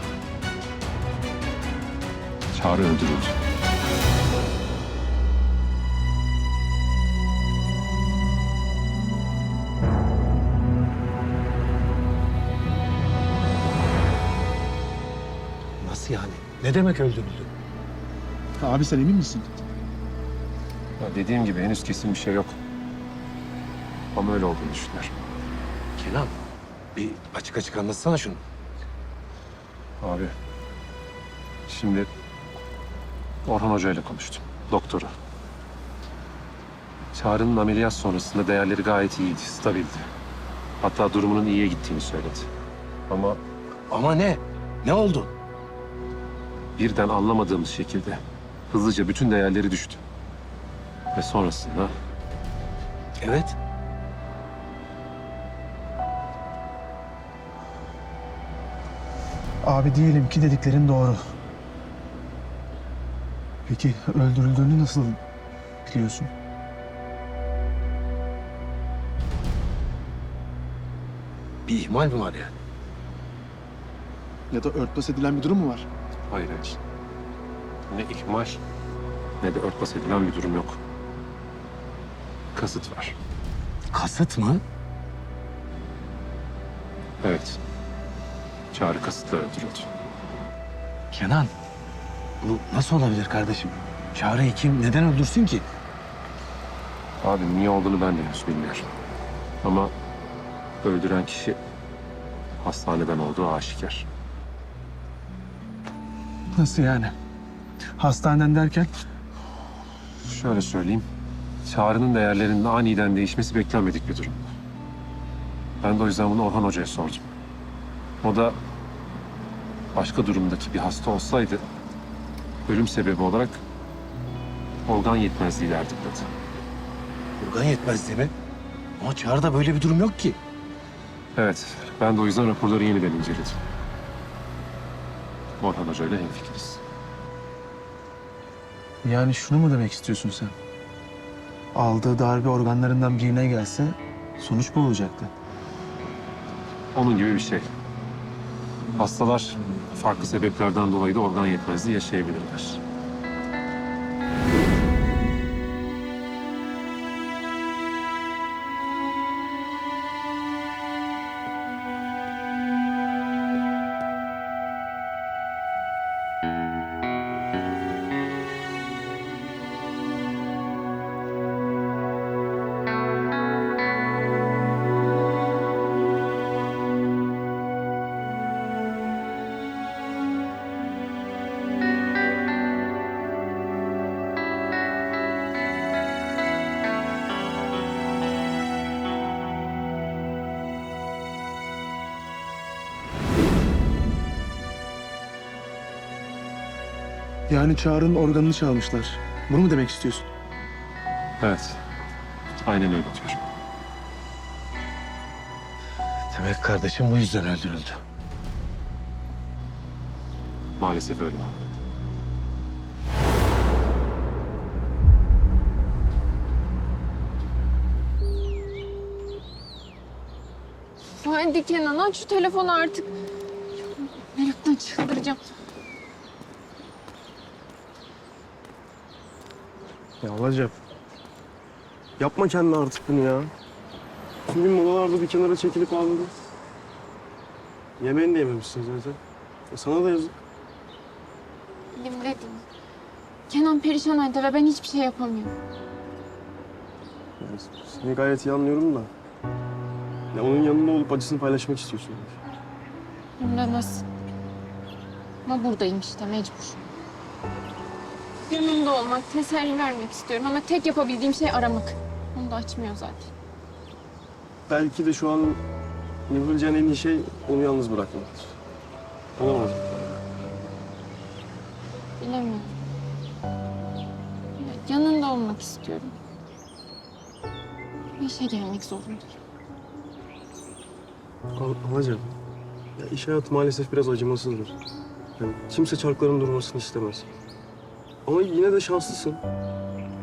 Çağrı öldürüldü. Nasıl yani? Ne demek öldürüldü? Abi sen emin misin? Ya dediğim gibi henüz kesin bir şey yok. Ama öyle olduğunu düşünüyorum. Kenan, bir açık anlatsana şunu. Abi, şimdi Orhan Hoca ile konuştum. Doktoru. Çağrı'nın ameliyat sonrasında değerleri gayet iyiydi, stabildi. Hatta durumunun iyiye gittiğini söyledi. Ama Ama ne? Ne oldu? birden anlamadığımız şekilde hızlıca bütün değerleri düştü. Ve sonrasında Evet. Abi diyelim ki dediklerin doğru. Peki öldürüldüğünü nasıl biliyorsun? Bir ihmal mi var yani? Ya da örtbas edilen bir durum mu var? hayır. Ne ihmal ne de örtbas edilen bir durum yok. Kasıt var. Kasıt mı? Evet. Çağrı kasıtla öldürüldü. Kenan, bu nasıl olabilir kardeşim? Çağrı'yı kim neden öldürsün ki? Abi niye olduğunu ben de henüz bilmiyorum. Ama öldüren kişi hastaneden olduğu aşikar. Nasıl yani? Hastaneden derken? Şöyle söyleyeyim. Çağrı'nın değerlerinin aniden değişmesi beklenmedik bir durum. Ben de o yüzden bunu Orhan Hoca'ya sordum. O da başka durumdaki bir hasta olsaydı ölüm sebebi olarak organ yetmezliğiyle açıkladı. Organ yetmezliği mi? Ama Çağrı'da böyle bir durum yok ki. Evet, ben de o yüzden raporları yeniden inceledim. Orhan Hoca ile hemfikiriz. Yani şunu mu demek istiyorsun sen? Aldığı darbe organlarından birine gelse sonuç bu olacaktı. Onun gibi bir şey. Hastalar farklı sebeplerden dolayı da organ yetmezliği yaşayabilirler. Yani Çağrı'nın organını çalmışlar. Bunu mu demek istiyorsun? Evet. Aynen öyle diyorum. Demek kardeşim bu yüzden öldürüldü. Maalesef öyle. Hadi Kenan aç şu telefonu artık. Meraktan çıldıracağım. Ya Alacap. Yapma kendine artık bunu ya. Tüm gün molalarda bir kenara çekilip ağladın. Yemeğini de yememişsin zaten. Sana da yazık. Yemin ederim. Kenan perişan halde ve ben hiçbir şey yapamıyorum. Yani seni gayet iyi anlıyorum da. Ya onun yanında olup acısını paylaşmak istiyorsun. Hem de nasıl? Ama buradayım işte mecbur. Yanında olmak, teselli vermek istiyorum ama tek yapabildiğim şey aramak. Onu da açmıyor zaten. Belki de şu an yapabileceğin en iyi şey onu yalnız bırakmak. Olamaz. Bilemiyorum. Ya, yanında olmak istiyorum. Bir işe gelmek zorundayım. Alacağım. Ya iş hayatı maalesef biraz acımasızdır. Yani kimse çarkların durmasını istemez. Ama yine de şanslısın.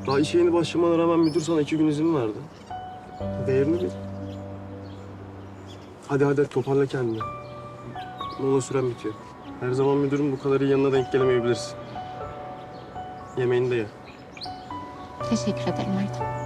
Daha işe yeni başlamana rağmen müdür sana 2 gün izin verdi. Değerini bil. Hadi toparla kendini. Mola süren bitiyor. Her zaman müdürün bu kadar iyi yanına denk gelemeyebilirsin. Yemeğini de ye. Teşekkür ederim Erdem.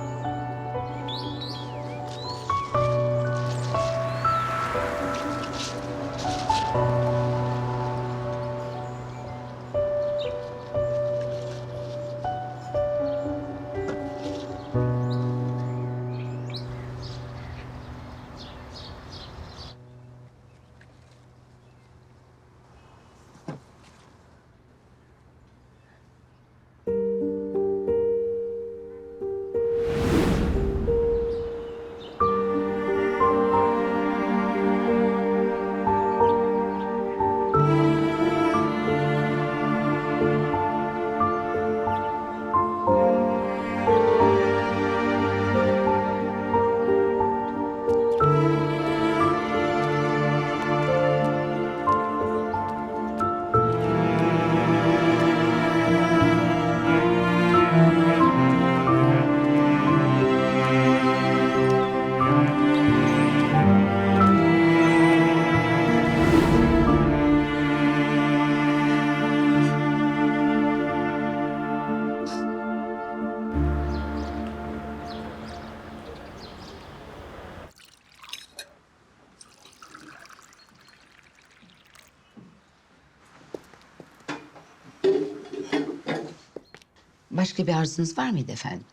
Başka bir arzunuz var mıydı efendim?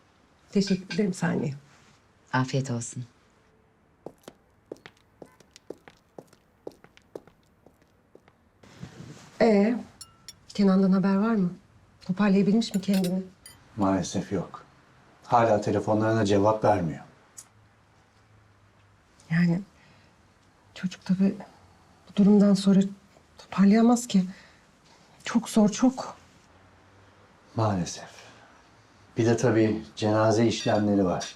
Teşekkür ederim Saniye. Afiyet olsun. Kenan'dan haber var mı? Toparlayabilmiş mi kendini? Maalesef yok. Hala telefonlarına cevap vermiyor. Yani çocuk tabii bu durumdan sonra toparlayamaz ki. Çok zor, çok. Maalesef. Bir de tabii cenaze işlemleri var.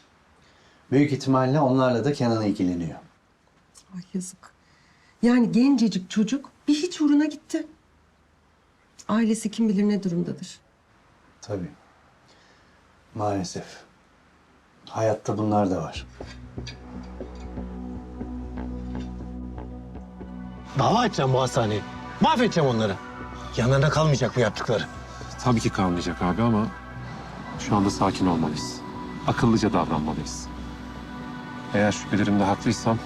Büyük ihtimalle onlarla da Kenan ilgileniyor. Ay yazık. Yani gencecik çocuk bir hiç uğruna gitti. Ailesi kim bilir ne durumdadır. Tabii. Maalesef. Hayatta bunlar da var. Dava açacağım bu hastaneyi. Mahvedeceğim onları. Yanlarına kalmayacak bu yaptıkları. Tabii ki kalmayacak abi ama şu anda sakin olmalıyız. Akıllıca davranmalıyız. Eğer şüphelerimde haklıysam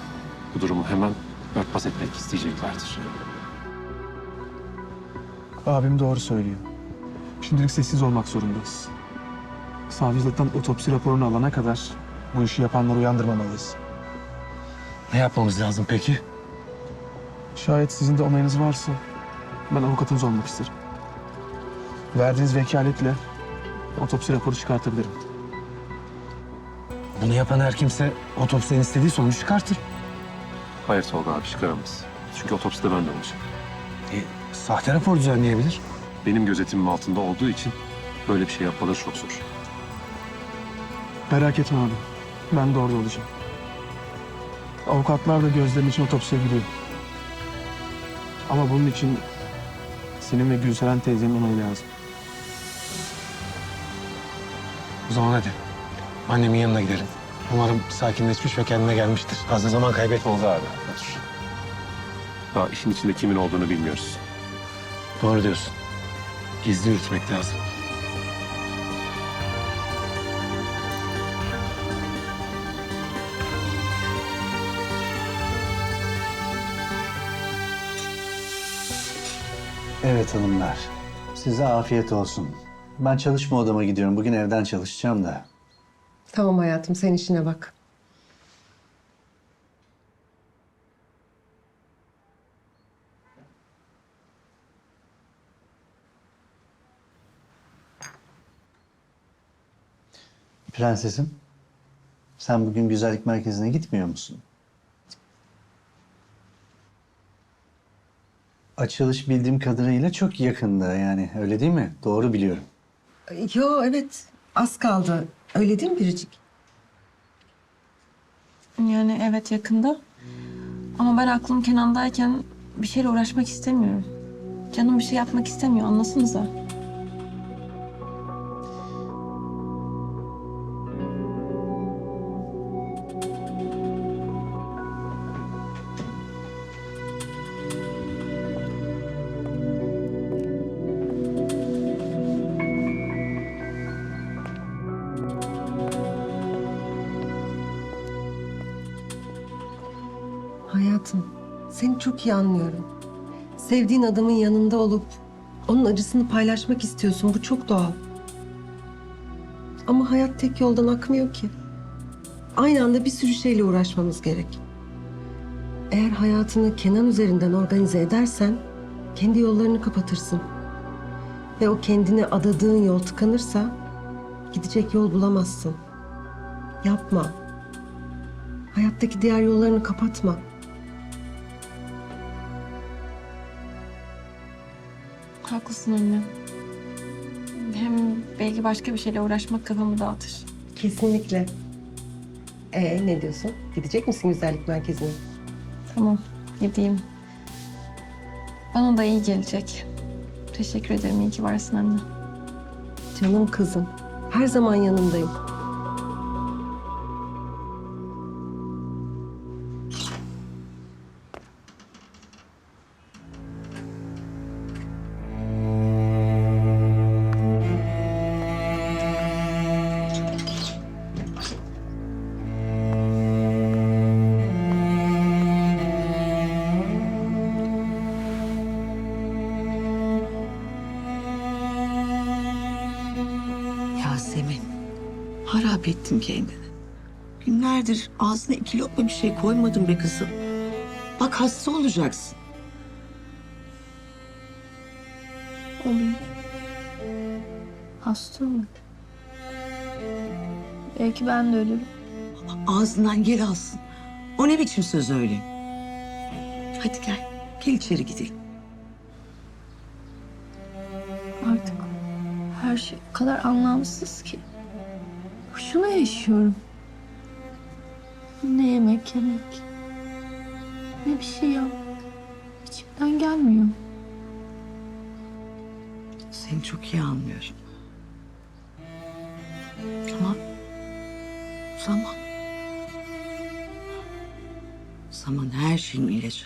bu durumu hemen örtbas etmek isteyeceklerdir. Abim doğru söylüyor. Şimdilik sessiz olmak zorundayız. Savcılıktan otopsi raporunu alana kadar bu işi yapanları uyandırmamalıyız. Ne yapmamız lazım peki? Şayet sizin de onayınız varsa ben avukatınız olmak isterim. Verdiğiniz vekaletle otopsi raporu çıkartabilirim. Bunu yapan her kimse otopsiden istediği sonuç çıkartır. Hayır Tolga abi çıkaramaz. Çünkü otopside ben de olacağım. Sahte rapor düzenleyebilir. benim gözetimim altında olduğu için böyle bir şey yapmaları çok zor. Merak etme abi. Ben de orada olacağım. Avukatlar da gözlerin için otopsiye gidiyor. Ama bunun için senin ve Gülseren teyzenin onayı lazım. O zaman hadi. Annemin yanına gidelim. Umarım sakinleşmiş ve kendine gelmiştir. Fazla zaman kaybetme. Oldu abi. Daha işin içinde kimin olduğunu bilmiyoruz. Doğru diyorsun. Gizli yürütmek lazım. Evet hanımlar, size afiyet olsun. Ben çalışma odama gidiyorum. Bugün evden çalışacağım da. Tamam hayatım, sen işine bak. Prensesim, sen bugün güzellik merkezine gitmiyor musun? Açılış bildiğim kadarıyla çok yakında yani, öyle değil mi? Doğru biliyorum. Yo evet, az kaldı. Öyle değil mi Biricik? Yani evet yakında. Ama ben aklım Kenan'dayken bir şeyle uğraşmak istemiyorum. Canım bir şey yapmak istemiyor, anlasanıza. Hayatım, seni çok iyi anlıyorum. Sevdiğin adamın yanında olup onun acısını paylaşmak istiyorsun. Bu çok doğal. Ama hayat tek yoldan akmıyor ki. Aynı anda bir sürü şeyle uğraşmamız gerek. Eğer hayatını Kenan üzerinden organize edersen kendi yollarını kapatırsın. Ve o kendine adadığın yol tıkanırsa gidecek yol bulamazsın. Yapma. Hayattaki diğer yollarını kapatma. Haklısın anne. Hem belki başka bir şeyle uğraşmak kafamı dağıtır. Kesinlikle. Ne diyorsun? Gidecek misin güzellik merkezine? Tamam, gideyim. Bana da iyi gelecek. Teşekkür ederim, iyi ki varsın anne. Canım kızım. Her zaman yanındayım. Yasemin, harap ettin kendini. Günlerdir ağzına 2 lokma bir şey koymadın be kızım. Bak hasta olacaksın. Olayım. Hasta mı? Belki ben de ölürüm. Ağzından gel alsın. O ne biçim söz öyle? Hadi gel, gel içeri gidelim. Artık her şey o kadar anlamsız ki. Boşuna yaşıyorum. Ne yemek yemek, ne bir şey yap. İçimden gelmiyor. Seni çok iyi anlıyorum. Ama zaman. Zaman her şeyin ilacı.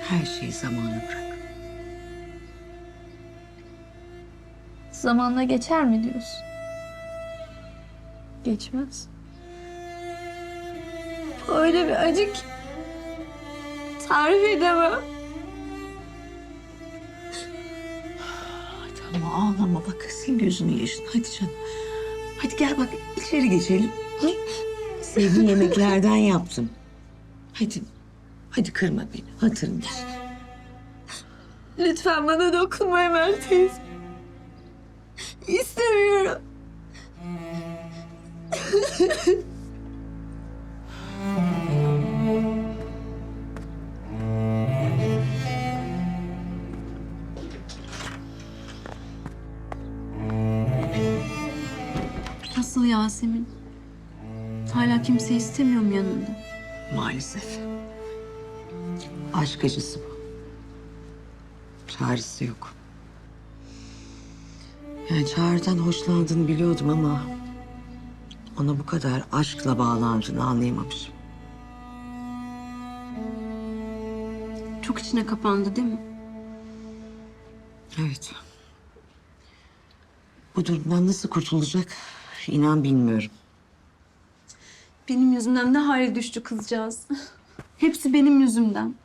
Her şeyi zamana bırak. Zamanla geçer mi diyorsun? Geçmez. Öyle bir acı ki tarif edemem. Hadi ama ağlama bak, sil gözünün yaşını. Hadi canım. Hadi gel bak içeri geçelim. Hı? Sevdiğin yemeklerden yaptım. Hadi. Hadi kırma beni. Hatırım için. Lütfen bana dokunma Emel teyze. İstemiyorum. Yasemin? Hala kimseyi istemiyorum yanında. Maalesef. Aşk acısı bu. Çaresi yok. Yani Çağrı'dan hoşlandığını biliyordum ama ona bu kadar aşkla bağlandığını anlayamamışım. Çok içine kapandı değil mi? Evet. Bu durumdan nasıl kurtulacak inan bilmiyorum. Benim yüzümden ne hale düştü kızcağız. Hepsi benim yüzümden.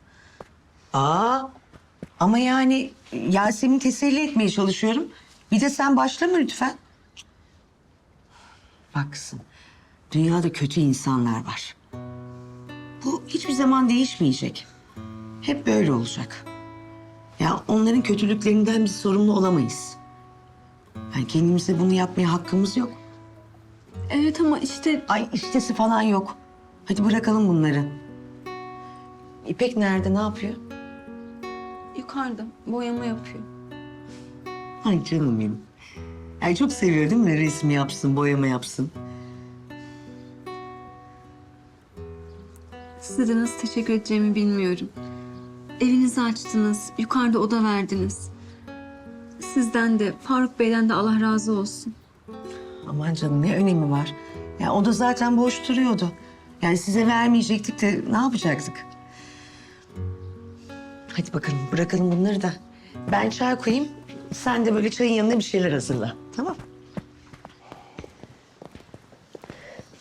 Ama yani Yasemin'i teselli etmeye çalışıyorum. Bir de sen başlama lütfen. Bak kızım, dünyada kötü insanlar var. Bu hiçbir zaman değişmeyecek. Hep böyle olacak. Ya onların kötülüklerinden biz sorumlu olamayız. Yani kendimize bunu yapmaya hakkımız yok. Evet ama işte Ay iştesi falan yok. Hadi bırakalım bunları. İpek nerede, ne yapıyor? yukarıda boyama yapıyor. Ay canım benim. Ay çok seviyor değil mi? Resmi yapsın, boyama yapsın. Size de nasıl teşekkür edeceğimi bilmiyorum. Evinizi açtınız, yukarıda oda verdiniz. Sizden de, Faruk Bey'den de Allah razı olsun. Aman canım ne önemi var? Ya o da zaten boş duruyordu. Yani size vermeyecektik de ne yapacaktık? Hadi bakalım bırakalım bunları da. Ben çay koyayım. Sen de böyle çayın yanına bir şeyler hazırla. Tamam.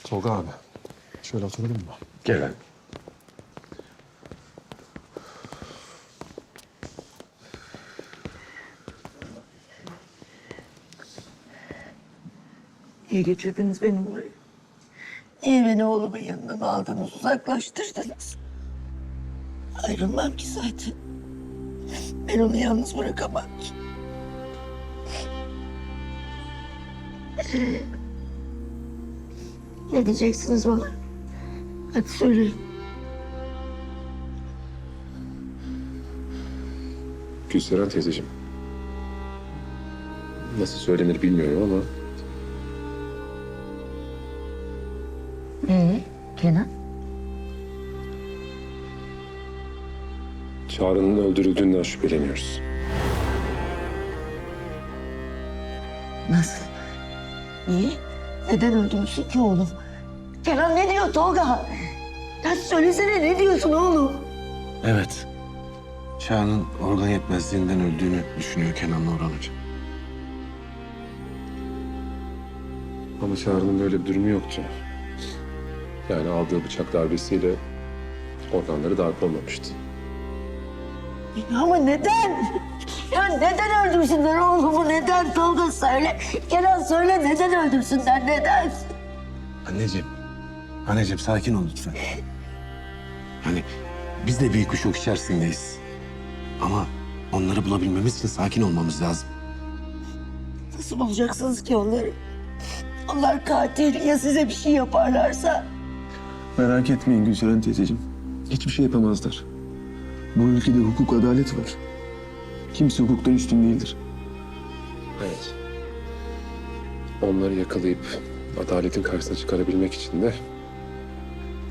Tolga abi, şöyle oturalım mı? Gel hadi. İyi getirdiniz beni buraya. Niye beni oğlumun yanından aldınız, uzaklaştırdınız? Ayrılmam ki zaten. Ben onu yalnız bırakamam ki. Ne diyeceksiniz bana? Hadi söyleyin. Gülseren teyzeciğim. Nasıl söylenir bilmiyorum ama Kenan? Çağrı'nın öldürüldüğünden şüpheleniyoruz. Nasıl? Niye? Neden öldürmüşsün ki oğlum? Kenan ne diyor Tolga? Ya söylesene ne diyorsun oğlum? Evet. Çağan'ın organ yetmezliğinden öldüğünü düşünüyor Kenan Orhan Hoca. Ama Çağrı'nın böyle bir durumu yoktu. Yani aldığı bıçak darbesiyle organları darp olmamıştı. Ama neden? Ya neden öldürsünler oğlumu? Neden Tolga söyle? Kenan söyle neden öldürsünler? Neden? Anneciğim sakin ol lütfen. Yani biz de büyük bir şok içerisindeyiz. Ama onları bulabilmemiz için sakin olmamız lazım. Nasıl bulacaksınız ki onları? Onlar katil. Ya size bir şey yaparlarsa? Merak etmeyin Gülseren teyzeciğim. Hiçbir şey yapamazlar. Bu ülkede hukuk, adalet var. Kimse hukuktan üstün değildir. Evet. Onları yakalayıp adaletin karşısına çıkarabilmek için de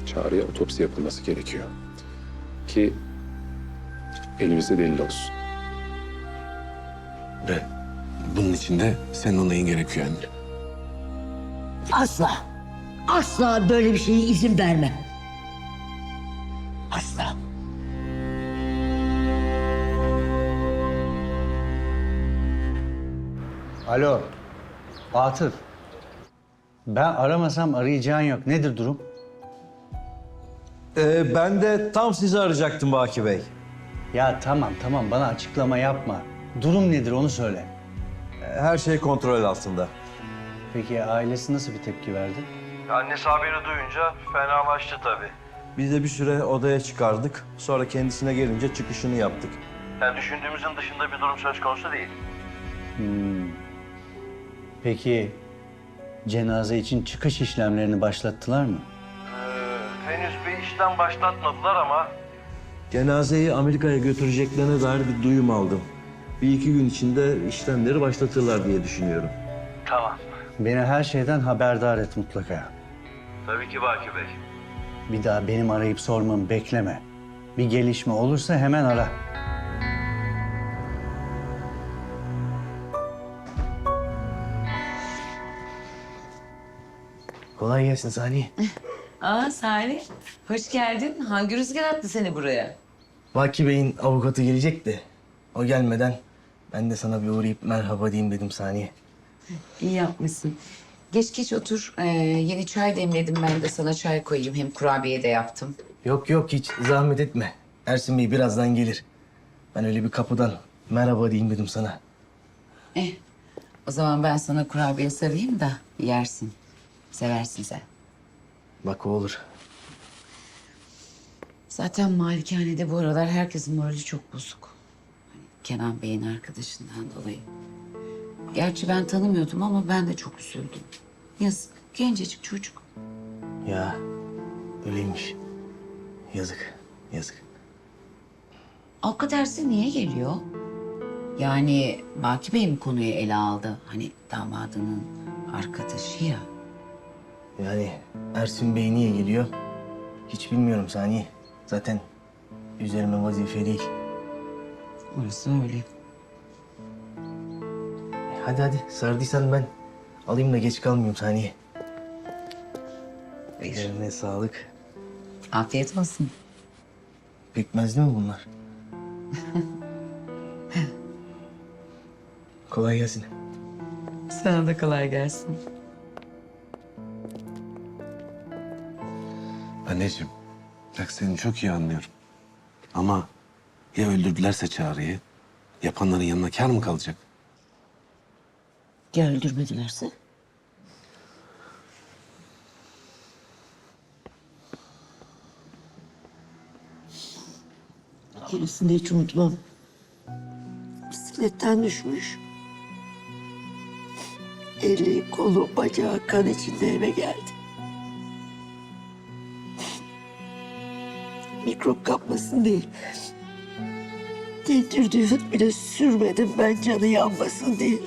Çağrı'ya otopsi yapılması gerekiyor. Ki elimizde delil olsun. Ve bunun için de senin onayın gerekiyor anne. Asla. Asla böyle bir şeye izin vermem. Asla. Alo, Atıf. Ben aramasam arayacağın yok. Nedir durum? Ben de tam sizi arayacaktım Baki Bey. Ya tamam bana açıklama yapma. Durum nedir onu söyle. Her şey kontrol altında. Peki ailesi nasıl bir tepki verdi? Annesi haberi duyunca fenalaştı tabii. Biz de bir süre odaya çıkardık. Sonra kendisine gelince çıkışını yaptık. Yani düşündüğümüzün dışında bir durum söz konusu değil. Peki cenaze için çıkış işlemlerini başlattılar mı? Henüz bir işlem başlatmadılar ama Cenazeyi Amerika'ya götüreceklerine dair bir duyum aldım. Bir iki gün içinde işlemleri başlatırlar diye düşünüyorum. tamam. beni her şeyden haberdar et mutlaka. Tabii ki Baki Bey. Bir daha benim arayıp sormamı bekleme. Bir gelişme olursa hemen ara. Kolay gelsin Saniye. Aa Salih, hoş geldin. Hangi rüzgar attı seni buraya? Baki Bey'in avukatı gelecek de o gelmeden ben de sana bir uğrayıp merhaba diyeyim dedim Saniye. İyi yapmışsın. Geç otur. Yeni çay demledim ben de sana çay koyayım. Hem kurabiye de yaptım. Yok hiç zahmet etme. Ersin Bey birazdan gelir. Ben öyle bir kapıdan merhaba diyeyim dedim sana. O zaman ben sana kurabiye sarayım da yersin. Seversin sen. Bak o olur. Zaten malikanede bu aralar herkesin morali çok bozuk. Hani Kenan Bey'in arkadaşından dolayı. Gerçi ben tanımıyordum ama ben de çok üzüldüm. Yazık, gencecik çocuk. Ya öyleymiş. Yazık. Avukat Ersin niye geliyor? Yani Baki Bey mi konuyu ele aldı? Hani damadının arkadaşı ya. Yani Ersin Bey niye geliyor? Hiç bilmiyorum Saniye. Zaten üzerime vazife değil. Orası öyle. Hadi sardıysan ben alayım da geç kalmayayım Saniye. Ellerine sağlık. Afiyet olsun. Pekmezli mi bunlar? Kolay gelsin. Sana da kolay gelsin. Anneciğim, bak seni çok iyi anlıyorum. Ama ya öldürdülerse Çağrı'yı? Yapanların yanına kâr mı kalacak? Ya öldürmedilerse? Gerisini hiç unutmam. Bisikletten düşmüş. Eli, kolu, bacağı kan içinde eve geldi. Mikrop kapmasın diye. Tentürdüğün bile sürmedim ben canı yanmasın diye.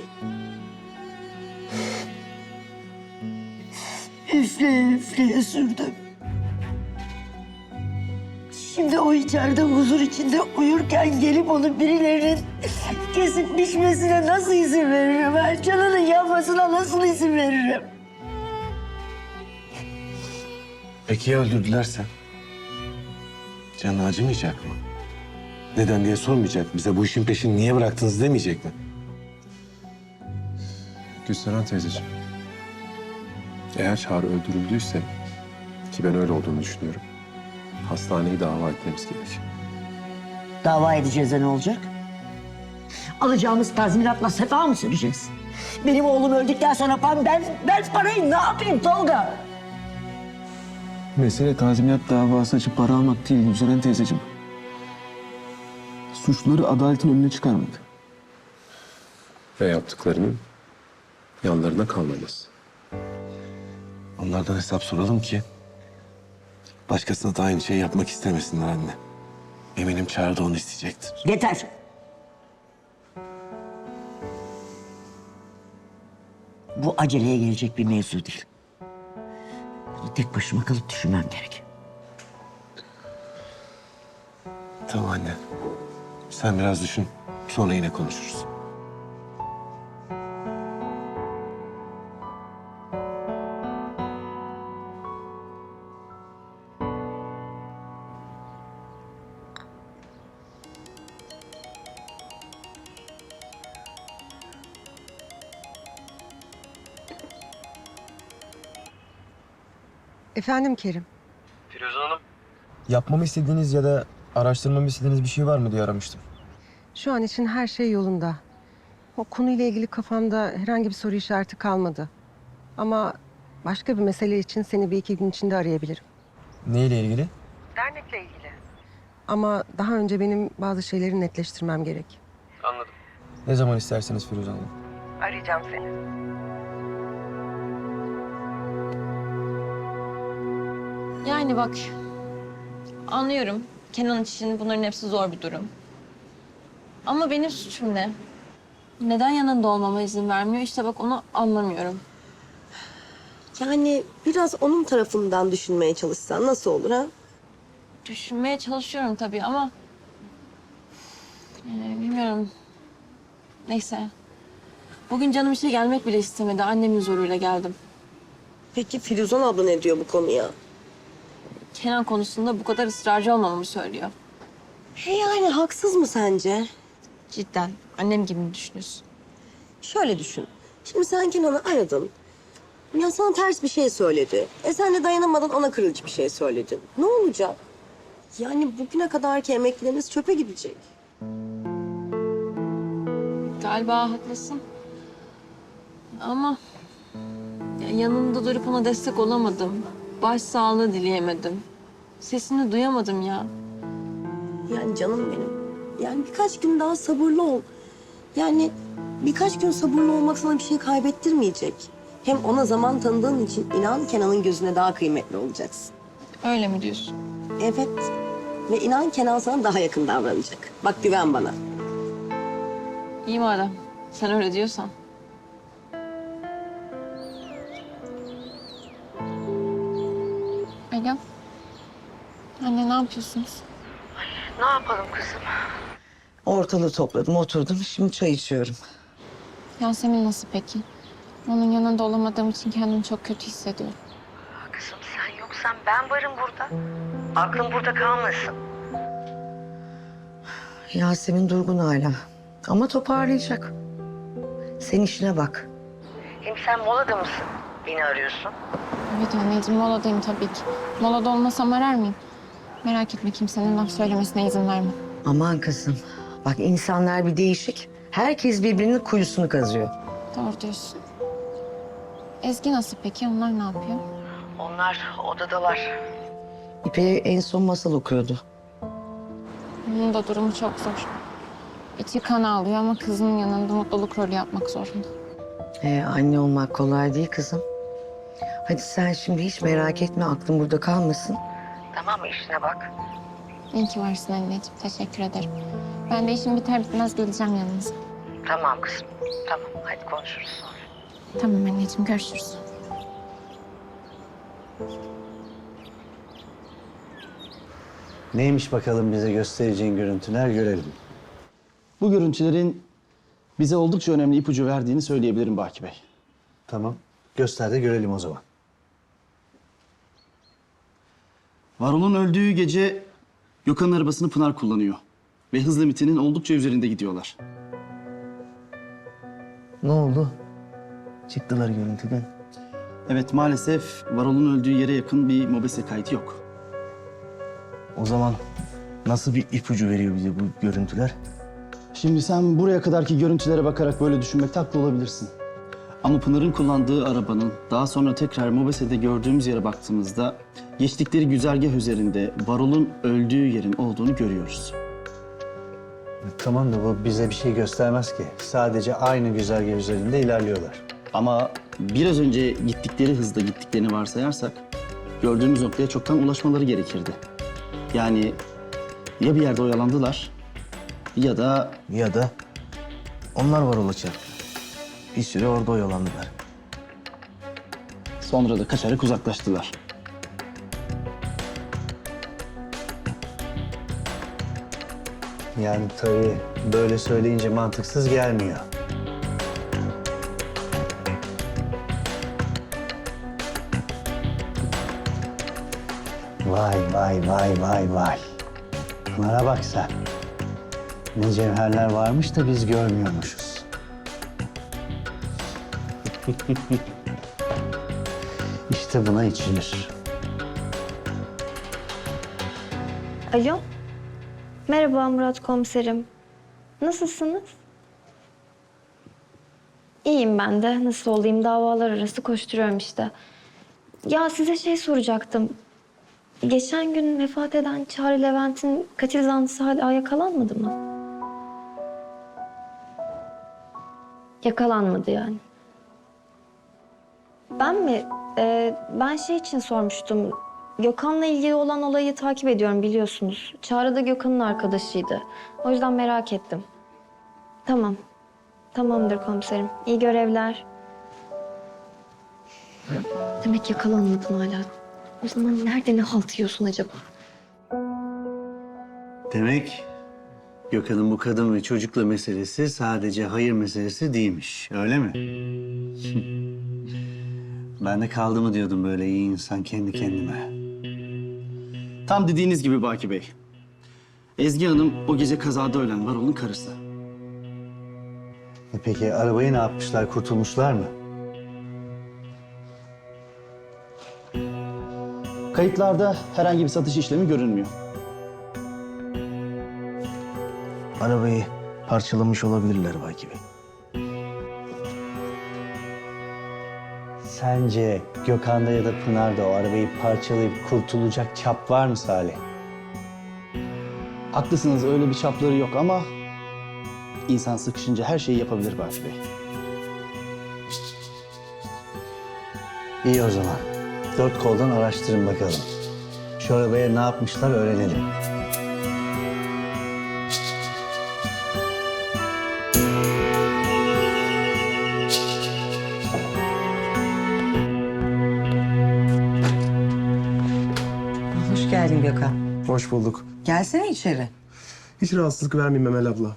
Üfleye sürdüm. Şimdi o içeride huzur içinde uyurken gelip onu birilerinin kesip biçmesine nasıl izin veririm? Ben canının yanmasına nasıl izin veririm? Peki ya öldürdülerse? Canı acımayacak mı? Neden diye sormayacak. Bize bu işin peşini niye bıraktınız demeyecek mi? Gülseren teyzeciğim. Eğer Çağrı öldürüldüyse, ki ben öyle olduğunu düşünüyorum, hastaneyi dava etmemiz gerek. Dava edeceğiz de ne olacak? Alacağımız tazminatla sefa mı süreceğiz? Benim oğlum öldükten sonra ben parayı ne yapayım Tolga? Mesele tazminat davası açıp para almak değil Gülseren teyzeciğim. Suçluları adaletin önüne çıkarmak. Ve yaptıklarının yanlarına kalmaması. Onlardan hesap soralım ki başkasına da aynı şeyi yapmak istemesinler anne. Eminim Çağrı da onu isteyecektir. Yeter. Bu aceleye gelecek bir mevzu değil. Bunu tek başıma kalıp düşünmem gerek. Tamam anne. Sen biraz düşün. Sonra yine konuşuruz. Efendim Kerim. Firuze Hanım. Yapmamı istediğiniz ya da araştırmamı istediğiniz bir şey var mı diye aramıştım. Şu an için her şey yolunda. O konuyla ilgili kafamda herhangi bir soru işareti kalmadı. Ama başka bir mesele için seni bir iki gün içinde arayabilirim. Neyle ilgili? Dernekle ilgili. Ama daha önce benim bazı şeyleri netleştirmem gerek. Anladım. Ne zaman isterseniz Firuze Hanım. Arayacağım seni. Yani bak, anlıyorum. Kenan için bunların hepsi zor bir durum. Ama benim suçum ne? Neden yanında olmama izin vermiyor? İşte bak onu anlamıyorum. Yani biraz onun tarafından düşünmeye çalışsan nasıl olur ha? Düşünmeye çalışıyorum tabii ama... bilmiyorum. Neyse. Bugün canım işe gelmek bile istemedi. Annemin zoruyla geldim. Peki Firuzan abla ne diyor bu konuya? Kenan konusunda bu kadar ısrarcı olmamamı söylüyor. Yani haksız mı sence? Cidden. Annem gibi mi düşünüyorsun? Şöyle düşün. Şimdi sen Kenan'ı aradın. Ya sana ters bir şey söyledi. Sen de dayanamadan ona kırıcı bir şey söyledin. Ne olacak? Yani bugüne kadarki emekleriniz çöpe gidecek. Galiba haklısın. Ama yanında durup ona destek olamadım. Başsağlığı dileyemedim. Sesini duyamadım ya. Yani canım benim. Yani birkaç gün daha sabırlı ol. Yani birkaç gün sabırlı olmak sana bir şey kaybettirmeyecek. Hem ona zaman tanıdığın için inan Kenan'ın gözüne daha kıymetli olacaksın. Öyle mi diyorsun? Evet. Ve inan Kenan sana daha yakın davranacak. Bak güven bana. İyi madem. Sen öyle diyorsan. Alo. Anne ne yapıyorsunuz? Ne yapalım kızım? Ortalığı topladım, oturdum. Şimdi çay içiyorum. Yasemin nasıl peki? Onun yanında olamadığım için kendimi çok kötü hissediyorum. Kızım sen yoksan ben varım burada. Aklın burada kalmasın. Yasemin durgun hala. Ama toparlayacak. Sen işine bak. Hem sen molada mısın? Beni arıyorsun. Evet anneciğim moladayım tabii ki. Molada olmasam arar mıyım? Merak etme kimsenin laf söylemesine izin vermem. Aman kızım. Bak insanlar bir değişik. Herkes birbirinin kuyusunu kazıyor. Doğru diyorsun. Ezgi nasıl peki? Onlar ne yapıyor? Onlar odadalar. İpek'e en son masal okuyordu. Onun da durumu çok zor. İçi kan ağlıyor ama kızının yanında mutluluk rolü yapmak zorunda. Anne olmak kolay değil kızım. Hadi sen şimdi hiç merak etme, aklın burada kalmasın. Tamam mı, işine bak. İyi ki varsın anneciğim. Teşekkür ederim. Ben de işim biter bitmez geleceğim yanınıza. Tamam kızım, tamam. Hadi konuşuruz sonra. Tamam anneciğim görüşürüz. Neymiş bakalım bize göstereceğin görüntüler görelim. Bu görüntülerin bize oldukça önemli ipucu verdiğini söyleyebilirim Baki Bey. Tamam. Göster de görelim o zaman. Varol'un öldüğü gece Gökhan'ın arabasını Pınar kullanıyor. Ve hız limitinin oldukça üzerinde gidiyorlar. Ne oldu? Çıktılar görüntüden. Evet maalesef Varol'un öldüğü yere yakın bir mobese kaydı yok. O zaman nasıl bir ipucu veriyor bize bu görüntüler? Şimdi sen buraya kadarki görüntülere bakarak böyle düşünmekte haklı olabilirsin. Ama Pınar'ın kullandığı arabanın daha sonra tekrar Mobese'de gördüğümüz yere baktığımızda geçtikleri güzergah üzerinde Varol'un öldüğü yerin olduğunu görüyoruz. Tamam da bu bize bir şey göstermez ki. Sadece aynı güzergah üzerinde ilerliyorlar. Ama biraz önce gittikleri hızda gittiklerini varsayarsak gördüğümüz noktaya çoktan ulaşmaları gerekirdi. Yani ya bir yerde oyalandılar ya da onlar Varol'a çarptı. Bir süre orada oyalandılar. sonra da kaçarak uzaklaştılar. Yani tabii böyle söyleyince mantıksız gelmiyor. Vay vay vay vay vay. Pınar'a bak sen. Ne cevherler varmış da biz görmüyormuşuz. İşte buna içilir. Alo. Merhaba Murat komiserim. Nasılsınız? İyiyim ben de. Nasıl olayım? Davalar arası koşturuyorum işte. Ya size şey soracaktım. Geçen gün vefat eden Çağrı Levent'in katil zanlısı hala yakalanmadı mı? Yakalanmadı yani. Ben mi? Ben şey için sormuştum. Gökhan'la ilgili olan olayı takip ediyorum biliyorsunuz. Çağrı da Gökhan'ın arkadaşıydı. O yüzden merak ettim. Tamam. Tamamdır komiserim. İyi görevler. Demek yakalanmadın hala. O zaman nerede ne halt yiyorsun acaba? Demek Gökhan'ın bu kadın ve çocukla meselesi sadece hayır meselesi değilmiş, öyle mi? Ben de kaldı mı diyordum böyle iyi insan kendi kendime. Tam dediğiniz gibi Baki Bey. Ezgi Hanım o gece kazada ölen Varol'un karısı. Peki arabayı ne yapmışlar, kurtulmuşlar mı? Kayıtlarda herhangi bir satış işlemi görünmüyor. Arabayı parçalamış olabilirler Baki Bey. Sence Gökhan'da ya da Pınar'da o arabayı parçalayıp kurtulacak çap var mı Salih? Haklısınız, öyle bir çapları yok ama insan sıkışınca her şeyi yapabilir Baki Bey. İyi o zaman. Dört koldan araştırın bakalım. Şu arabaya ne yapmışlar öğrenelim. Hoş geldin Gökhan. Hoş bulduk. Gelsene içeri. Hiç rahatsızlık vermeyeyim Emel abla.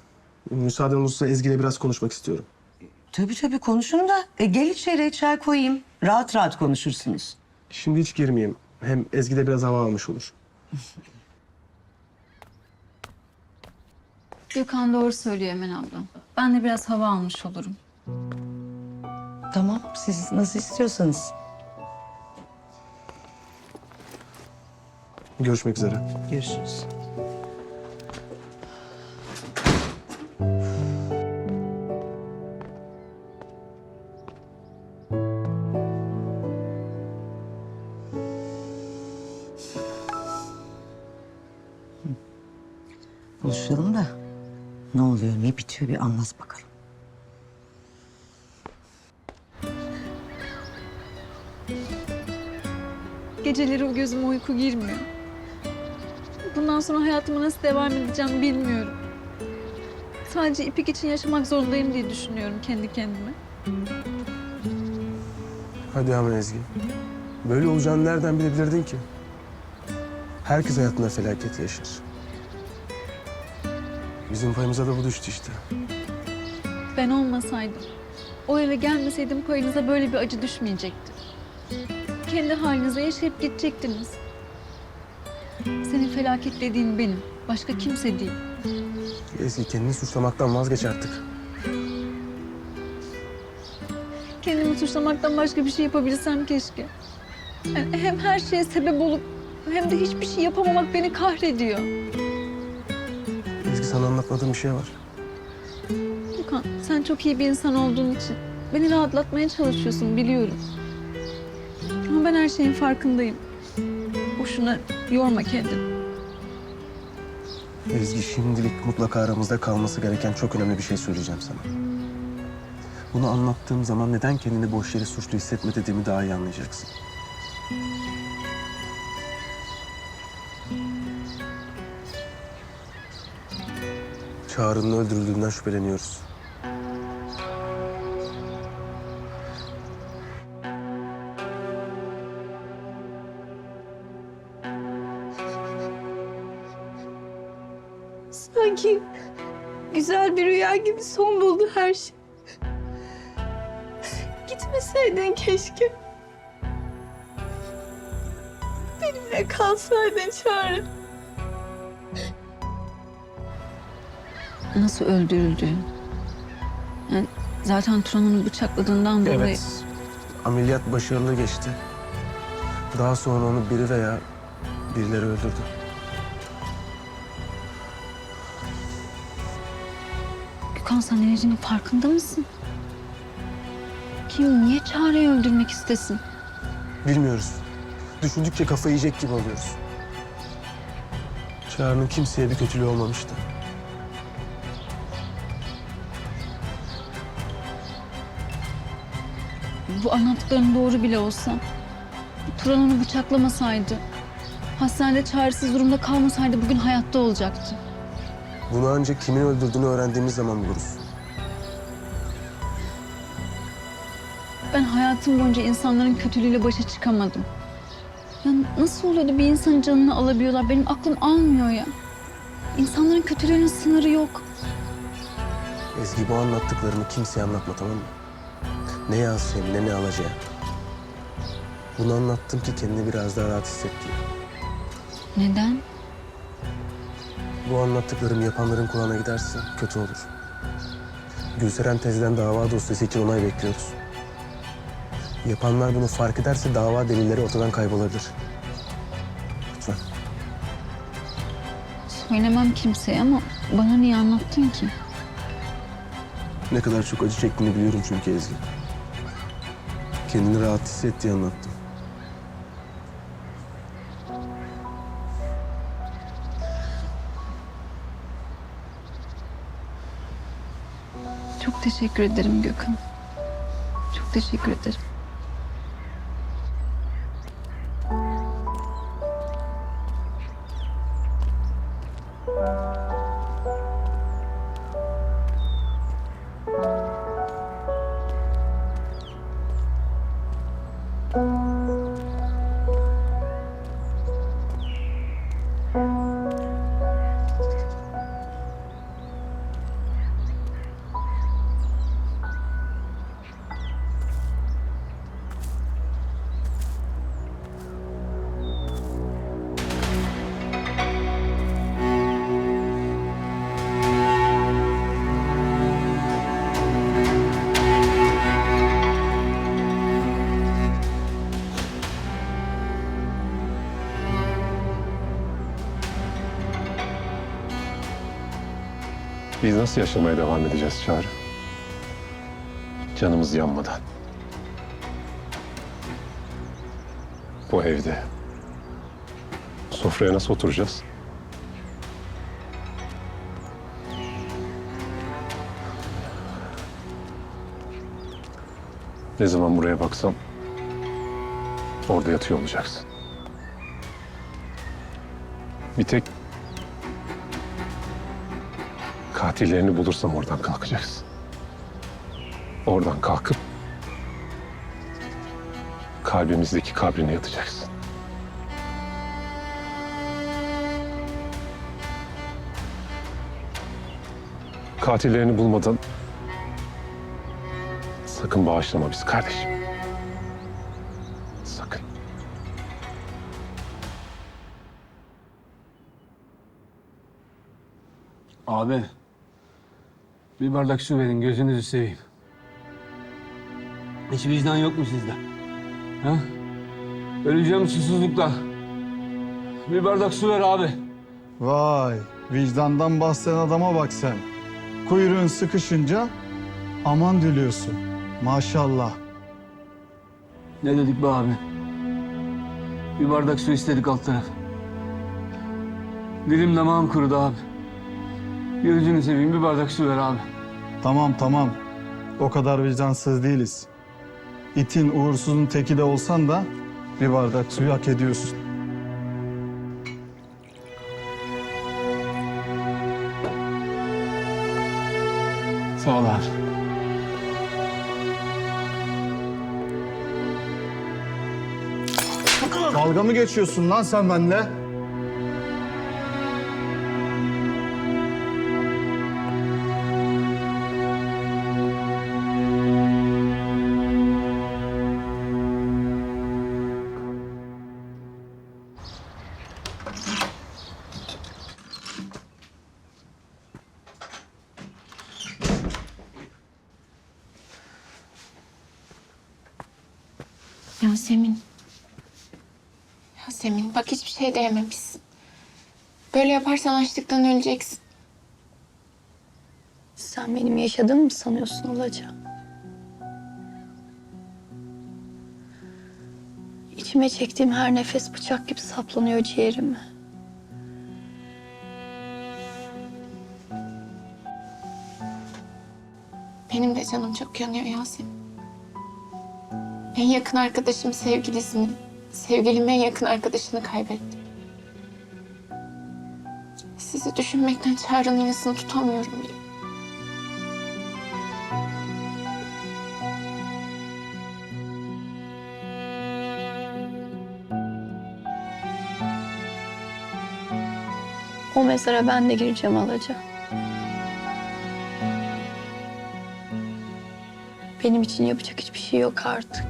Müsaaden olursa Ezgi ile biraz konuşmak istiyorum. Tabii konuşun da. Gel içeri çay koyayım. Rahat rahat konuşursunuz. Şimdi hiç girmeyeyim. Hem Ezgi de biraz hava almış olur. Gökhan doğru söylüyor Emel abla. Ben de biraz hava almış olurum. Tamam, siz nasıl istiyorsanız. Görüşmek üzere. Görüşürüz. Buluşalım da ne oluyor, ne bitiyor bir anlat bakalım. Geceleri o gözüme uyku girmiyor. Bundan sonra hayatıma nasıl devam edeceğim bilmiyorum. Sadece İpek için yaşamak zorundayım diye düşünüyorum kendi kendime. Hadi ama Ezgi. Böyle olacağını nereden bilebilirdin ki? Herkes hayatında felaket yaşar. Bizim payımıza da bu düştü işte. Ben olmasaydım, o eve gelmeseydim payınıza böyle bir acı düşmeyecekti. Kendi halinize yaşayıp gidecektiniz. Senin felaket dediğin benim, başka kimse değil. Ezgi kendini suçlamaktan vazgeç artık. Kendimi suçlamaktan başka bir şey yapabilsem keşke. Yani hem her şeye sebep olup hem de hiçbir şey yapamamak beni kahrediyor. Ezgi sana anlatmadığım bir şey var. Gökhan, sen çok iyi bir insan olduğun için beni rahatlatmaya çalışıyorsun biliyorum. Ama ben her şeyin farkındayım. Boşuna yorma kendini. Ezgi şimdilik mutlaka aramızda kalması gereken çok önemli bir şey söyleyeceğim sana. Bunu anlattığım zaman neden kendini boş yere suçlu hissetme dediğimi daha iyi anlayacaksın. Çağrı'nın öldürüldüğünden şüpheleniyoruz. Sanki güzel bir rüya gibi son buldu her şey. Gitmeseydin keşke. Benimle kalsaydın Çağrı. Nasıl öldürüldü? Yani zaten Turan'ın bıçakladığından dolayı... Evet. Ameliyat başarılı geçti. Daha sonra onu biri veya birileri öldürdü. Gökhan sen ne dediğinin farkında mısın? Kim niye Çağrı'yı öldürmek istesin? Bilmiyoruz. Düşündükçe kafayı yiyecek gibi oluyoruz. Çağrı'nın kimseye bir kötülüğü olmamıştı. Bu anlattıkların doğru bile olsa... Turan onu bıçaklamasaydı... Hastanede çaresiz durumda kalmasaydı bugün hayatta olacaktı. Bunu ancak kimin öldürdüğünü öğrendiğimiz zaman buluruz. Ben hayatım boyunca insanların kötülüğüyle başa çıkamadım. Ya nasıl oluyor da bir insanın canını alabiliyorlar? Benim aklım almıyor ya. İnsanların kötülüğünün sınırı yok. Ezgi, bu anlattıklarımı kimseye anlatma, tamam mı? Ne Yasemin ne Alaca. Bunu anlattım ki kendini biraz daha rahat hisset diye. Neden? Bu anlattıklarımı yapanların kulağına giderse kötü olur. Gülseren teyzeden dava dosyası için onay bekliyoruz. Yapanlar bunu fark ederse dava delilleri ortadan kaybolabilir. Lütfen. Söylemem kimseye ama bana niye anlattın ki? Ne kadar çok acı çektiğini biliyorum çünkü Ezgi. Kendini rahat hisset diye anlattım. Çok teşekkür ederim Gökhan. Çok teşekkür ederim. Biz nasıl yaşamaya devam edeceğiz Çağrı? Canımız yanmadan. Bu evde. Sofraya nasıl oturacağız? Ne zaman buraya baksam orada yatıyor olacaksın. Bir tek katillerini bulursam oradan kalkacaksın. Oradan kalkıp kalbimizdeki kabrine yatacaksın. Katillerini bulmadan sakın bağışlama bizi kardeşim. Sakın. Abi, bir bardak su verin, gözünüzü seveyim. Hiç vicdan yok mu sizde? Ha? Öleceğim susuzluktan. Bir bardak su ver abi. Vay, vicdandan bahseden adama bak sen. Kuyruğun sıkışınca aman diliyorsun. Maşallah. Ne dedik be abi? Bir bardak su istedik alt taraf. Dilim damağım kurudu abi. Gözünü seveyim, bir bardak su ver abi. Tamam tamam. O kadar vicdansız değiliz. İtin uğursuzun teki de olsan da bir bardak suyu hak ediyorsun. Sağ ol abi. Dalga mı geçiyorsun lan sen benimle? Yasemin. Yasemin bak hiçbir şey de yememişsin. Böyle yaparsan açlıktan öleceksin. Sen benim yaşadığımı mı sanıyorsun Alaca? İçime çektiğim her nefes bıçak gibi saplanıyor ciğerime. Benim de canım çok yanıyor Yasemin. En yakın arkadaşım sevgilisini, sevgilim en yakın arkadaşını kaybettim. Sizi düşünmekten Çağrı'nın yasını tutamıyorum bile. O mezara ben de gireceğim Alaca. Benim için yapacak hiçbir şey yok artık.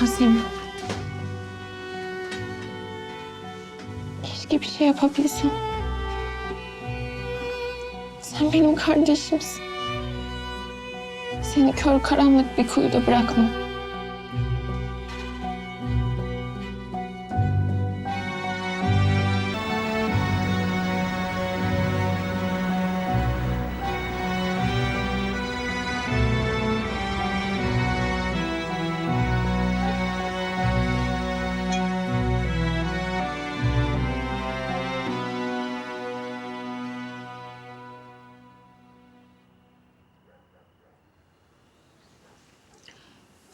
Yasemin. Keşke bir şey yapabilsem. Sen benim kardeşimsin. Seni kör karanlık bir kuyuda bırakmam.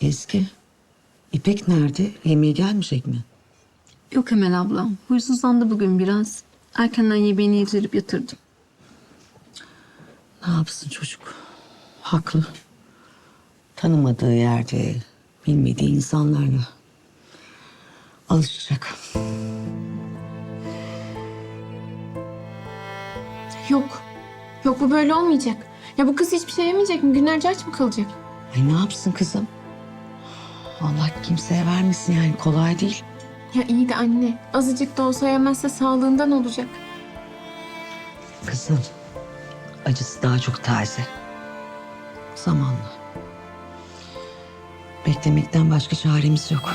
Ezgi, İpek nerede? Yemeğe gelmeyecek mi? Yok Emel ablam. Huysuzlandı bugün biraz. Erkenden yemeğini yedirip yatırdım. Ne yapsın çocuk? Haklı. Tanımadığı yerde, bilmediği insanlarla alışacak. Yok. Yok, bu böyle olmayacak. Ya bu kız hiçbir şey yemeyecek mi? Günlerce aç mı kalacak? Ay ne yapsın kızım? Allah kimseye vermesin yani kolay değil. Ya iyi de anne. Azıcık da olsa yemezse sağlığından olacak. Kızım, acısı daha çok taze. Zamanla. Beklemekten başka çaremiz yok.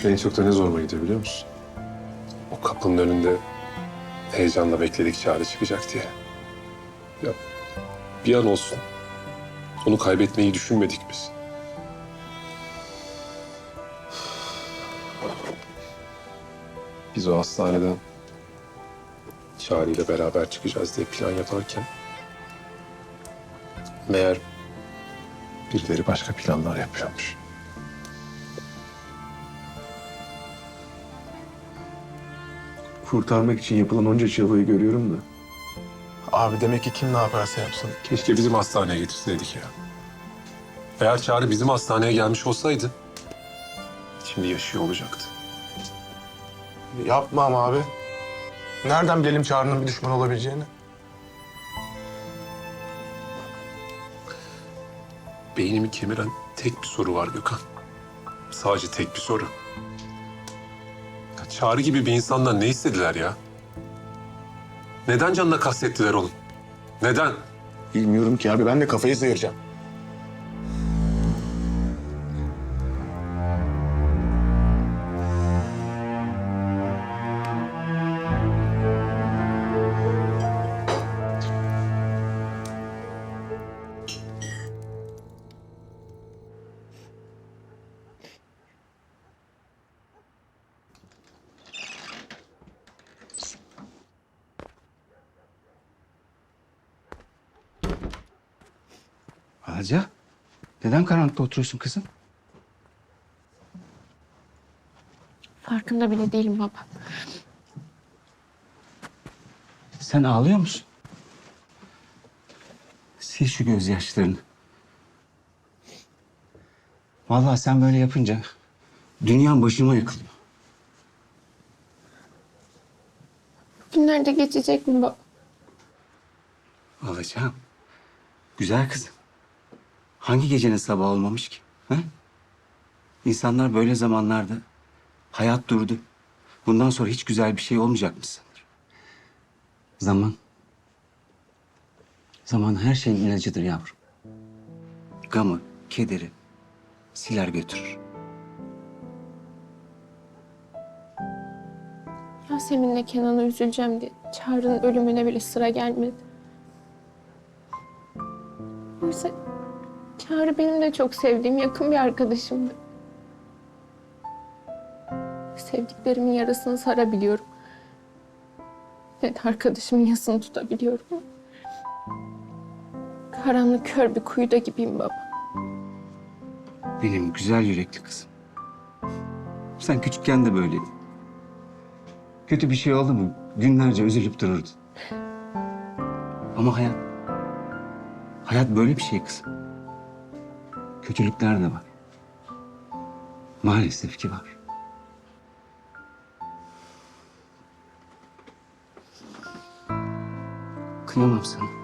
En çok da ne zoruma gidiyor biliyor musun? O kapının önünde heyecanla bekledik Çağrı çıkacak diye. Ya bir an olsun onu kaybetmeyi düşünmedik biz. Biz o hastaneden Çağrı ile beraber çıkacağız diye plan yaparken meğer birileri başka planlar yapıyormuş. Kurtarmak için yapılan onca çabayı görüyorum da. Abi demek ki kim ne yaparsa yapsın. Keşke bizim hastaneye getirseydik ya. Eğer Çağrı bizim hastaneye gelmiş olsaydı şimdi yaşıyor olacaktı. Yapma ama abi. Nereden bilelim Çağrı'nın bir düşman olabileceğini? Beynimi kemiren tek bir soru var Gökhan. Sadece tek bir soru. Ya Çağrı gibi bir insandan ne istediler ya? Neden canına kastettiler onun? Neden? Bilmiyorum ki abi. Ben de kafayı sıyıracağım. Alaca, neden karanlıkta oturuyorsun kızım? Farkında bile değilim baba. Sen ağlıyor musun? Sil şu gözyaşlarını. Vallahi sen böyle yapınca dünyam başıma yıkılıyor. Günler de geçecek mi baba? Alacağım. Güzel kızım. Hangi gecenin sabahı olmamış ki? Ha? İnsanlar böyle zamanlarda hayat durdu. Bundan sonra hiç güzel bir şey olmayacakmış sanır. Zaman. Zaman her şeyin ilacıdır yavrum. Gamı, kederi siler götürür. Yasemin'le Kenan'a üzüleceğim diye Çağrı'nın ölümüne bile sıra gelmedi. Oysa Çağrı benim de çok sevdiğim yakın bir arkadaşımdı. Sevdiklerimin yarasını sarabiliyorum. Ben arkadaşımın yasını tutabiliyorum. Karanlık kör bir kuyuda gibiyim baba. Benim güzel yürekli kızım. Sen küçükken de böyleydin. Kötü bir şey oldu mu günlerce üzülüp dururdun. Ama hayat böyle bir şey kızım. Kötülükler de var. Maalesef ki var. Kıyamam sana.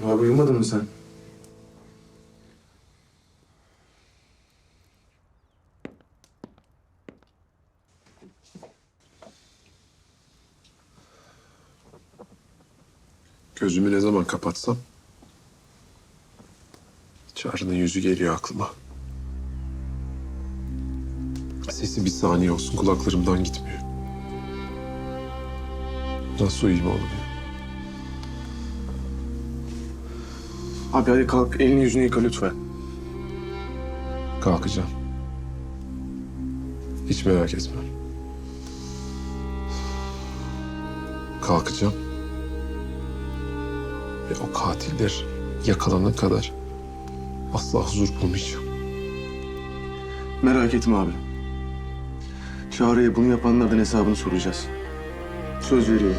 Abi uyumadın mı sen? Gözümü ne zaman kapatsam Çağrı'nın yüzü geliyor aklıma. Sesi bir saniye olsun kulaklarımdan gitmiyor. Nasıl uyuyayım oğlum ya? Abi hadi kalk, elini yüzünü yıka lütfen. Kalkacağım. Hiç merak etme. Kalkacağım. Ve o katiller yakalana kadar asla huzur bulmayacağım. Merak etme abi. Çağrı'ya bunu yapanlardan hesabını soracağız. Söz veriyorum.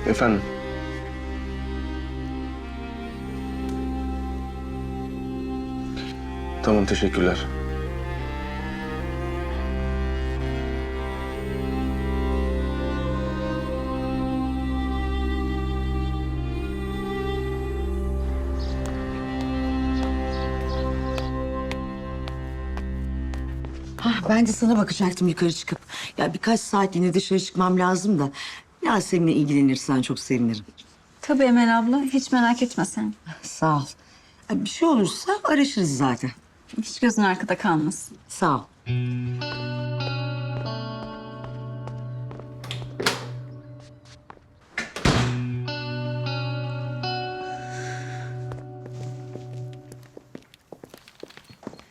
Efendim? Tamam, teşekkürler. Ben de sana bakacaktım yukarı çıkıp. Ya birkaç saatliğine dışarı çıkmam lazım da. Yasemin'le ilgilenirsen çok sevinirim. Tabii Emel abla, hiç merak etme sen. Sağ ol. Bir şey olursa araşırız zaten. Hiç gözün arkada kalmasın. Sağ ol.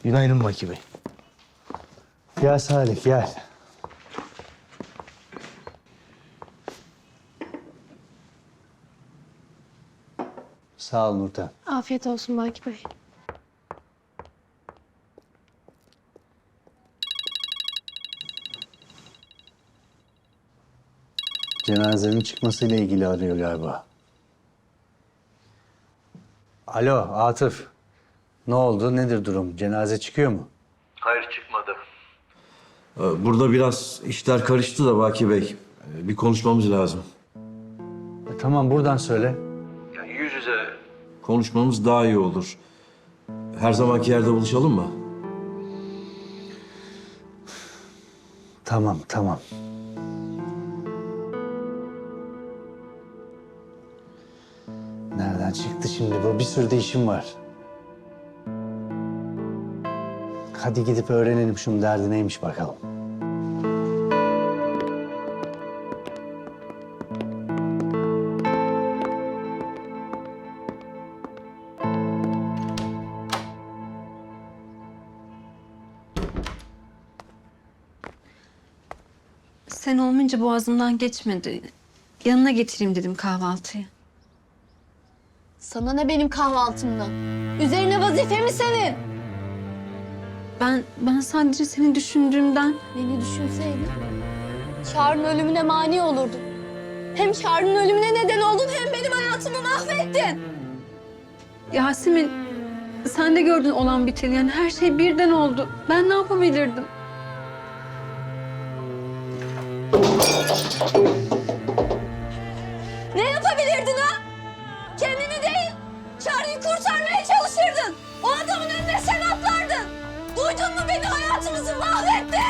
Günaydın Baki Bey. Gel Salih gel. Sağ ol Nurten. Afiyet olsun Baki Bey. Cenazenin çıkmasıyla ilgili arıyor galiba. Alo Atıf. Ne oldu? Nedir durum? Cenaze çıkıyor mu? Hayır çıkmadı. Burada biraz işler karıştı da Baki Bey. Bir konuşmamız lazım. Tamam buradan söyle. Ya yüz yüze. Konuşmamız daha iyi olur. Her zamanki yerde buluşalım mı? Tamam tamam. Nereden çıktı şimdi bu? Bir sürü de işim var. Hadi gidip öğrenelim şunun derdi neymiş bakalım. Sen olmayınca boğazımdan geçmedi. Yanına getireyim dedim kahvaltıyı. Sana ne benim kahvaltımdan? Üzerine vazife mi senin? Ben sadece seni düşündüğümden... Beni düşünseydin. Çağrı'nın ölümüne mani olurdun. Hem Çağrı'nın ölümüne neden oldun hem benim hayatımı mahvettin. Yasemin, Sen de gördün olan biteni. Yani her şey birden oldu. Ben ne yapabilirdim? Ne yapabilirdin ha? Kendini değil, Çağrı'yı kurtarmaya çalışırdın. O adamın önüne sen atlardın. Duydun mu beni? Hayatımızı mahvettin.